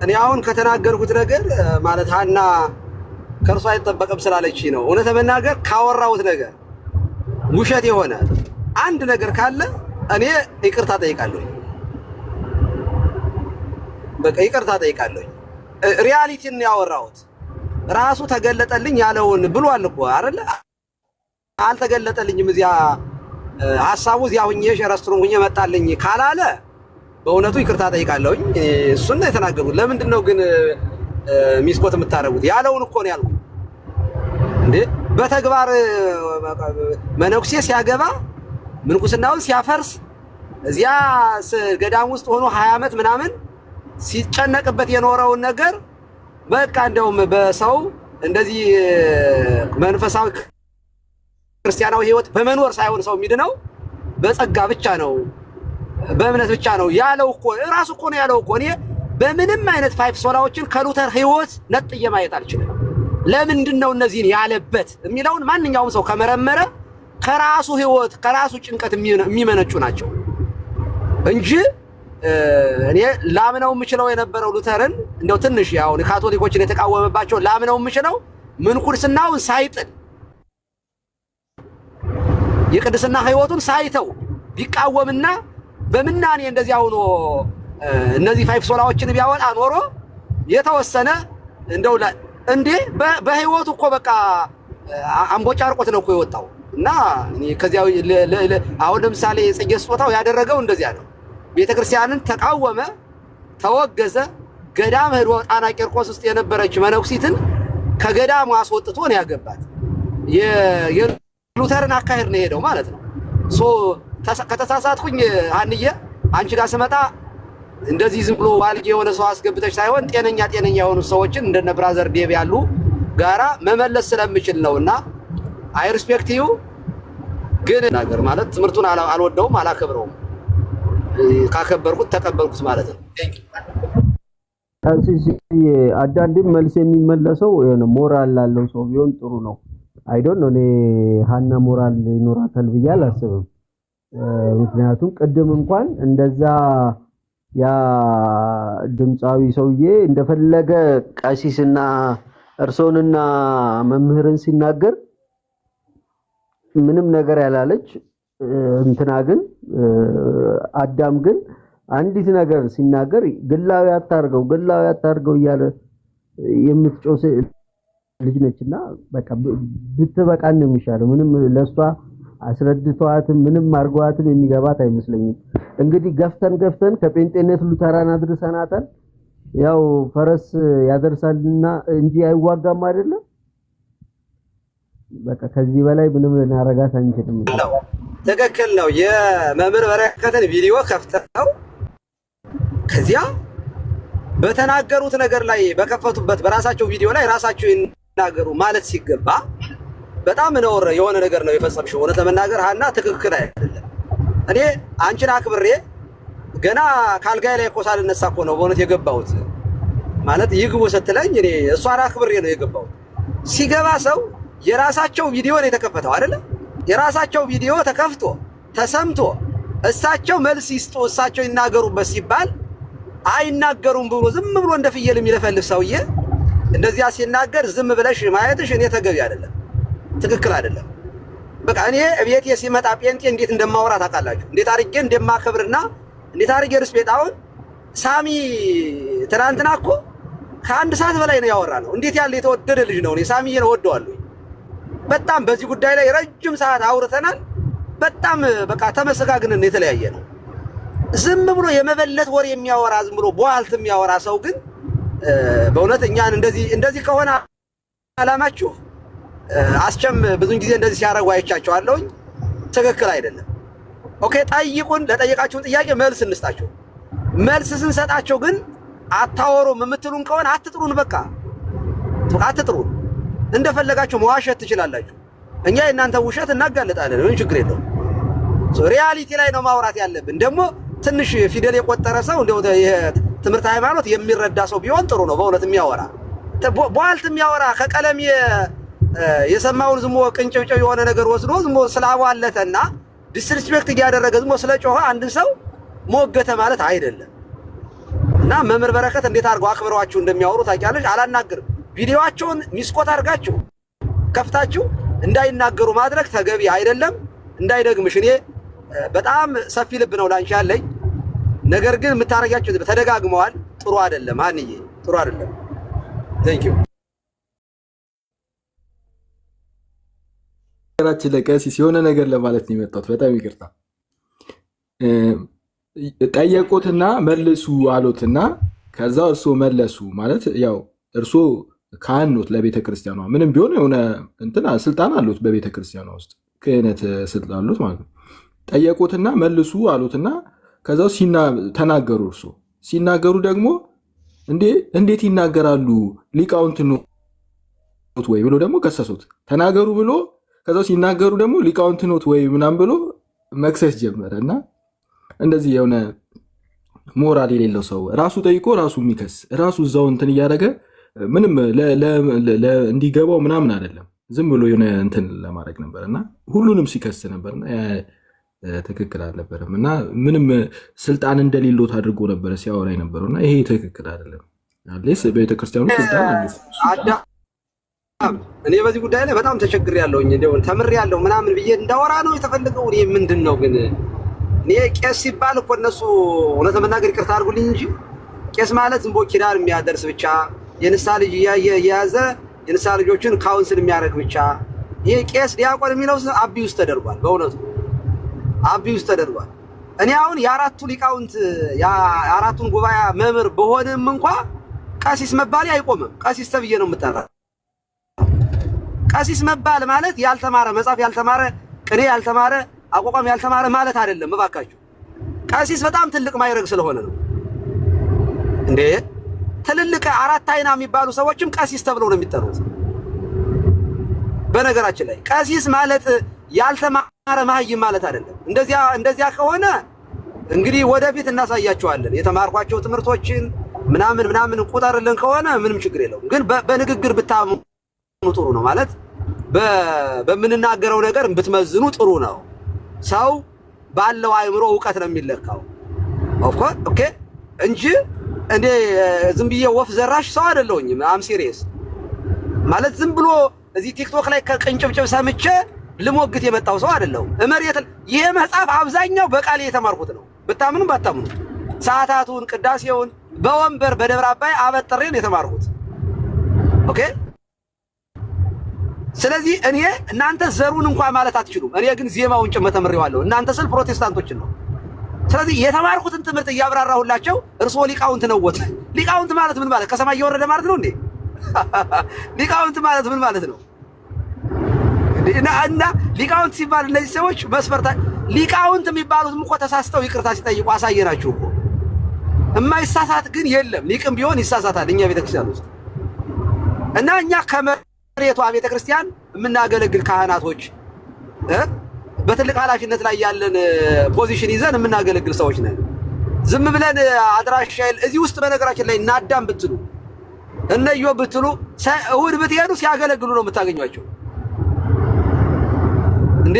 C: እኔ አሁን ከተናገርኩት ነገር ማለት ሀና ከእርሷ አይጠበቅም ስላለች ነው። እውነት ለመናገር ካወራሁት ነገር ውሸት የሆነ አንድ ነገር ካለ እኔ ይቅርታ ጠይቃለሁ። በቃ ይቅርታ ጠይቃለሁ። ሪያሊቲን ያወራሁት ራሱ ተገለጠልኝ ያለውን ብሏል እኮ አይደለ? አልተገለጠልኝም። እዚያ ሐሳቡ እዚያ ሁኜ ሸረስትሩ ሁኜ መጣልኝ ካላለ በእውነቱ ይቅርታ ጠይቃለሁኝ። እሱን ነው የተናገሩት። ለምንድን ነው ግን ሚስኮት የምታደርጉት? ያለውን እኮ ነው ያልኩት እንዴ። በተግባር መነኩሴ ሲያገባ ምንኩስናውን ሲያፈርስ እዚያ ገዳም ውስጥ ሆኖ 20 ዓመት ምናምን ሲጨነቅበት የኖረውን ነገር በቃ እንደውም በሰው እንደዚህ መንፈሳዊ ክርስቲያናዊ ህይወት በመኖር ሳይሆን ሰው የሚድነው በጸጋ ብቻ ነው፣ በእምነት ብቻ ነው ያለው እኮ ራሱ እኮ ነው ያለው እኮ። እኔ በምንም አይነት ፋይፍ ሶላዎችን ከሉተር ህይወት ነጥዬ ማየት አልችልም። ለምንድን ነው እነዚህን ያለበት የሚለውን ማንኛውም ሰው ከመረመረ ከራሱ ህይወት ከራሱ ጭንቀት የሚመነጩ ናቸው እንጂ እኔ ላምነው የምችለው የነበረው ሉተርን እንደው ትንሽ ያው ካቶሊኮችን የተቃወመባቸው ላምነው የምችለው ምንኩስናውን ሳይጥል የቅድስና ህይወቱን ሳይተው ቢቃወምና በምናኔ እንደዚህ ሆኖ እነዚህ ፋይፍ ሶላዎችን ቢያወጣ ኖሮ የተወሰነ እንደው እንዴ በህይወቱ እኮ በቃ አምቦጫ አርቆት ነው እኮ የወጣው። እና እኔ ከዚያው አሁን ለምሳሌ ጽጌ ስጦታው ያደረገው እንደዚያ ነው። ቤተክርስቲያንን ተቃወመ፣ ተወገዘ። ገዳም ሄዶ ጣና ቂርቆስ ውስጥ የነበረች መነኩሲትን ከገዳሙ አስወጥቶ ነው ያገባት። የሉተርን አካሄድ ነው ሄደው ማለት ነው። ከተሳሳትኩኝ አንዬ አንቺ ጋር ስመጣ እንደዚህ ዝም ብሎ ባልጌ የሆነ ሰው አስገብተሽ ሳይሆን ጤነኛ የሆኑ ሰዎችን እንደነ ብራዘር ዴቭ ያሉ ጋራ መመለስ ስለምችል ነውና አይ ሪስፔክት ዩ። ግን ነገር ማለት ትምህርቱን አልወደውም አላከብረውም። ካከበርኩት ተቀበልኩት ማለት ነው።
E: አንዳንዴም መልስ የሚመለሰው የሆነ ሞራል ላለው ሰው ቢሆን ጥሩ ነው። አይ ዶንት ኖ እኔ ሀና ሞራል ይኖራታል ብዬ አላስብም። ምክንያቱም ቅድም እንኳን እንደዛ ያ ድምፃዊ ሰውዬ እንደፈለገ ቀሲስና እርሶንና መምህርን ሲናገር ምንም ነገር ያላለች እንትና ግን አዳም ግን አንዲት ነገር ሲናገር ግላዊ አታርገው እያለ የምትጮህ ልጅ ነችና በቃ ብትበቃን ነው የሚሻለው። ምንም ለሷ አስረድቷትም ምንም አርጓትም የሚገባት አይመስለኝም። እንግዲህ ገፍተን ከጴንጤነት ሉተራን አድርሰናታል። ያው ፈረስ ያደርሳልና እንጂ አይዋጋም አይደለም። በቃ ከዚህ በላይ ምንም ልናረጋት አንችልም።
C: ትክክል ነው። የመምህር በረከትን ቪዲዮ ከፍተው ከዚያ በተናገሩት ነገር ላይ በከፈቱበት በራሳቸው ቪዲዮ ላይ ራሳቸው ይናገሩ ማለት ሲገባ በጣም ነውር የሆነ ነገር ነው የፈጸምሽው። እውነት ለመናገር ሀና ትክክል አይደለም። እኔ አንቺን አክብሬ ገና ካልጋይ ላይ ኮሳ ልነሳ እኮ ነው በእውነት የገባሁት። ማለት ይግቡ ስትለኝ እኔ እሷን አክብሬ ነው የገባሁት። ሲገባ ሰው የራሳቸው ቪዲዮ ነው የተከፈተው አይደለ? የራሳቸው ቪዲዮ ተከፍቶ ተሰምቶ እሳቸው መልስ ይስጡ እሳቸው ይናገሩበት ሲባል አይናገሩም ብሎ ዝም ብሎ እንደ ፍየል የሚለፈልፍ ሰውዬ እንደዚያ ሲናገር ዝም ብለሽ ማየትሽ እኔ ተገቢ አይደለም፣ ትክክል አይደለም። በቃ እኔ ቤቴ ሲመጣ ጴንጤ እንዴት እንደማወራ ታውቃላችሁ። እንዴት አድርጌ እንደማከብርና እንዴት አድርጌ ርስጴት። አሁን ሳሚ ትናንትና እኮ ከአንድ ሰዓት በላይ ነው ያወራ ነው። እንዴት ያለ የተወደደ ልጅ ነው። እኔ ሳሚዬን እወደዋለሁ በጣም። በዚህ ጉዳይ ላይ ረጅም ሰዓት አውርተናል። በጣም በቃ ተመሰጋግነን የተለያየ ነው። ዝም ብሎ የመበለት ወሬ የሚያወራ ዝም ብሎ በዋልት የሚያወራ ሰው ግን በእውነት እኛን እንደዚህ ከሆነ አላማችሁ አስቸም ብዙን ጊዜ እንደዚህ ሲያረጉ አይቻቸዋለሁኝ። ትክክል አይደለም። ኦኬ ጠይቁን፣ ለጠየቃችሁን ጥያቄ መልስ እንስጣችሁ። መልስ ስንሰጣቸው ግን አታወሩም የምትሉን ከሆነ አትጥሩን፣ በቃ አትጥሩን። እንደፈለጋችሁ መዋሸት ትችላላችሁ። እኛ የእናንተ ውሸት እናጋልጣለን፣ ምን ችግር የለውም። ሪያሊቲ ላይ ነው ማውራት ያለብን። ደግሞ ትንሽ ፊደል የቆጠረ ሰው እንደው ትምህርት ሃይማኖት የሚረዳ ሰው ቢሆን ጥሩ ነው። በእውነት የሚያወራ በዋልት የሚያወራ ከቀለም የሰማውን ዝሞ ቅንጭብጭብ የሆነ ነገር ወስዶ ዝሞ ስላዋለተና ዲስሪስፔክት እያደረገ ዝሞ ስለጮኸ አንድ ሰው ሞገተ ማለት አይደለም። እና መምህር በረከት እንዴት አድርገው አክብረዋችሁ እንደሚያወሩ ታውቂያለሽ። አላናግርም። ቪዲዮአቸውን ሚስኮት አድርጋችሁ ከፍታችሁ እንዳይናገሩ ማድረግ ተገቢ አይደለም። እንዳይደግምሽ። እኔ በጣም ሰፊ ልብ ነው ላንቺ ያለኝ። ነገር ግን የምታረጋችሁ ተደጋግመዋል። ጥሩ አይደለም አንዬ፣ ጥሩ አይደለም። ቴንክ ዩ።
G: ነገራችን ለቀሲስ የሆነ ነገር ለማለት ነው የመጣሁት። በጣም ይቅርታ። ጠየቁትና መልሱ አሉትና ከዛ እርሶ መለሱ ማለት ያው እርሶ ካህን ኖት ለቤተ ክርስቲያኗ። ምንም ቢሆን የሆነ እንትን ስልጣን አሉት በቤተ ክርስቲያኗ ውስጥ ክህነት ስልጣን አሉት ማለት ነው። ጠየቁትና መልሱ አሉትና ከዛው ተናገሩ። እርሶ ሲናገሩ ደግሞ እንዴት ይናገራሉ ሊቃውንት ወይ ብሎ ደግሞ ከሰሱት። ተናገሩ ብሎ ከዛው ሲናገሩ ደግሞ ሊቃውንት ኖት ወይ ምናምን ብሎ መክሰስ ጀመረ። እና እንደዚህ የሆነ ሞራል የሌለው ሰው ራሱ ጠይቆ ራሱ የሚከስ ራሱ እዛው እንትን እያደረገ ምንም እንዲገባው ምናምን አይደለም፣ ዝም ብሎ የሆነ እንትን ለማድረግ ነበር እና ሁሉንም ሲከስ ነበርና ትክክል አልነበረም። እና ምንም ስልጣን እንደሌለው አድርጎ ነበረ ሲያወራ የነበረው እና ይሄ ትክክል አይደለም። አለስ ቤተክርስቲያኑ ስልጣን አለ።
C: እኔ በዚህ ጉዳይ ላይ በጣም ተቸግሬያለሁኝ። እንደው ተምሬያለሁ ምናምን ብዬ እንዳወራ ነው የተፈለገው። እኔ ምንድነው ግን እኔ ቄስ ሲባል እኮ እነሱ እውነት ለመናገር ይቅርታ አድርጉልኝ እንጂ ቄስ ማለት ዝም ብሎ ኪዳን የሚያደርስ ብቻ የንስሐ ልጅ የያዘ የንስሐ ልጆችን ካውንስል የሚያደርግ ብቻ። ይሄ ቄስ ዲያቆን የሚለው አቢውስ ተደርጓል። በእውነቱ አቢውስ ተደርጓል። እኔ አሁን የአራቱ ሊቃውንት የአራቱን ጉባኤ መምህር በሆንም እንኳ ቀሲስ መባሌ አይቆምም። ቀሲስ ተብዬ ነው የምጠራ። ቀሲስ መባል ማለት ያልተማረ መጽሐፍ ያልተማረ ቅኔ ያልተማረ አቋቋም ያልተማረ ማለት አይደለም። እባካችሁ ቀሲስ በጣም ትልቅ ማይረግ ስለሆነ ነው እንዴ። ትልልቅ አራት አይና የሚባሉ ሰዎችም ቀሲስ ተብለው ነው የሚጠሩት። በነገራችን ላይ ቀሲስ ማለት ያልተማረ መሀይም ማለት አይደለም። እንደዚያ ከሆነ እንግዲህ ወደፊት እናሳያቸዋለን። የተማርኳቸው ትምህርቶችን ምናምን ቁጠርልን ከሆነ ምንም ችግር የለውም። ግን በንግግር ብታምኑ ጥሩ ነው ማለት በምንናገረው ነገር ብትመዝኑ ጥሩ ነው። ሰው ባለው አእምሮ ዕውቀት ነው የሚለካው። ኦኬ እንጂ እንዴ ዝም ብዬ ወፍ ዘራሽ ሰው አይደለሁኝም። አም ሲሪየስ ማለት ዝም ብሎ እዚህ ቲክቶክ ላይ ከቅንጭብጭብ ሰምቼ ልሞግት የመጣው ሰው አይደለሁም። እመሪት ይሄ መጽሐፍ አብዛኛው በቃል የተማርኩት ነው። ብታምኑ ባታምኑ ሰዓታቱን ቅዳሴውን በወንበር በደብረ አባይ አበጥሬን የተማርኩት። ኦኬ ስለዚህ እኔ እናንተ ዘሩን እንኳን ማለት አትችሉም። እኔ ግን ዜማውን ጭምር ተምሬዋለሁ። እናንተ ስል ፕሮቴስታንቶችን ነው። ስለዚህ የተማርኩትን ትምህርት እያብራራሁላቸው እርስዎ ሊቃውንት ነው ወጥ ሊቃውንት ማለት ምን ማለት ከሰማይ እየወረደ ማለት ነው እንዴ? ሊቃውንት ማለት ምን ማለት ነው? እና ሊቃውንት ሲባል እነዚህ ሰዎች መስፈርታ ሊቃውንት የሚባሉትም እኮ ተሳስተው ይቅርታ ሲጠይቁ አሳየናችሁ እኮ። የማይሳሳት ግን የለም። ሊቅም ቢሆን ይሳሳታል እኛ ቤተክርስቲያን ውስጥ እና እኛ ከመሬቷ ቤተክርስቲያን የምናገለግል ካህናቶች በትልቅ ኃላፊነት ላይ ያለን ፖዚሽን ይዘን የምናገለግል ሰዎች ነን። ዝም ብለን አድራሻ እዚህ ውስጥ በነገራችን ላይ እናዳም ብትሉ እነዮ ብትሉ እሑድ ብትሄዱ ሲያገለግሉ ነው የምታገኟቸው እንዴ።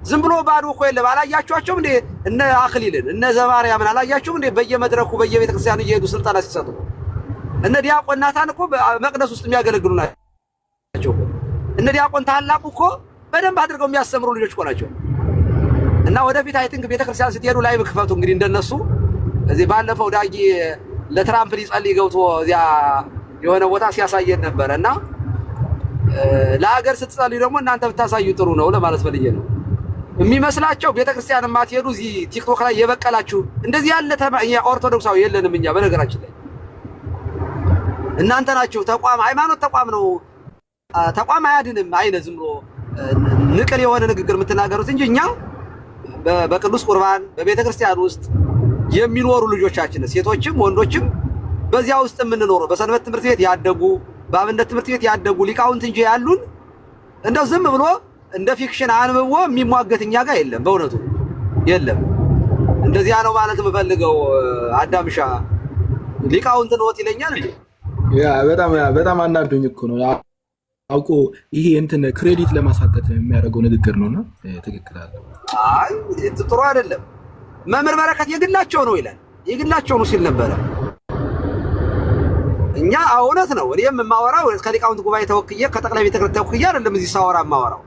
C: ዝም ብሎ ባዶ እኮ የለም። አላያችኋቸውም እንዴ? እነ አክሊልን እነ ዘማርያምን አላያችሁም እንዴ? በየመድረኩ በየቤተክርስቲያኑ እየሄዱ ስልጣና ሲሰጡ እነ ዲያቆን ናታን እኮ መቅደስ ውስጥ የሚያገለግሉ ናቸው። እነ ዲያቆን ታላቁ እኮ በደንብ አድርገው የሚያስተምሩ ልጆች እኮ ናቸው። እና ወደፊት አይ ቲንክ ቤተክርስቲያን ስትሄዱ ላይ ክፈቱ እንግዲህ እንደነሱ። እዚህ ባለፈው ዳጊ ለትራምፕ ሊጸልይ ገብቶ እዚያ የሆነ ቦታ ሲያሳየን ነበር። እና ለሀገር ስትጸልዩ ደግሞ እናንተ ብታሳዩ ጥሩ ነው ለማለት ፈልጌ ነው። የሚመስላቸው ቤተክርስቲያን ማትሄዱ እዚህ ቲክቶክ ላይ የበቀላችሁ እንደዚህ ያለ ኦርቶዶክሳዊ የለንም እኛ በነገራችን ላይ። እናንተ ናችሁ ተቋም ሃይማኖት ተቋም ነው። ተቋም አያድንም አይነ ዝም ብሎ ንቅል የሆነ ንግግር የምትናገሩት እንጂ እኛ በቅዱስ ቁርባን በቤተክርስቲያን ውስጥ የሚኖሩ ልጆቻችን ሴቶችም ወንዶችም በዚያ ውስጥ የምንኖረው በሰንበት ትምህርት ቤት ያደጉ በአብነት ትምህርት ቤት ያደጉ ሊቃውንት እንጂ ያሉን እንደው ዝም ብሎ እንደ ፊክሽን አንብቦ የሚሟገት እኛ ጋር የለም። በእውነቱ የለም። እንደዚያ ነው ማለት የምፈልገው። አዳምሻ ሊቃውንት ነዎት ይለኛል።
G: ያ በጣም አናዶኝ እኮ ነው አውቆ ይሄ እንትን ክሬዲት ለማሳጠት የሚያደርገው ንግግር ነውና ትክክል አለ።
C: አይ ጥሩ አይደለም። መምህር በረከት የግላቸው ነው ይላል። የግላቸው ነው ሲል ነበረ። እኛ እውነት ነው። እኔም የማወራው ከሊቃውንት ጉባኤ ተወክዬ ከጠቅላይ ቤተ ክህነት ተወክዬ አይደለም እዚህ ሳወራ የማወራው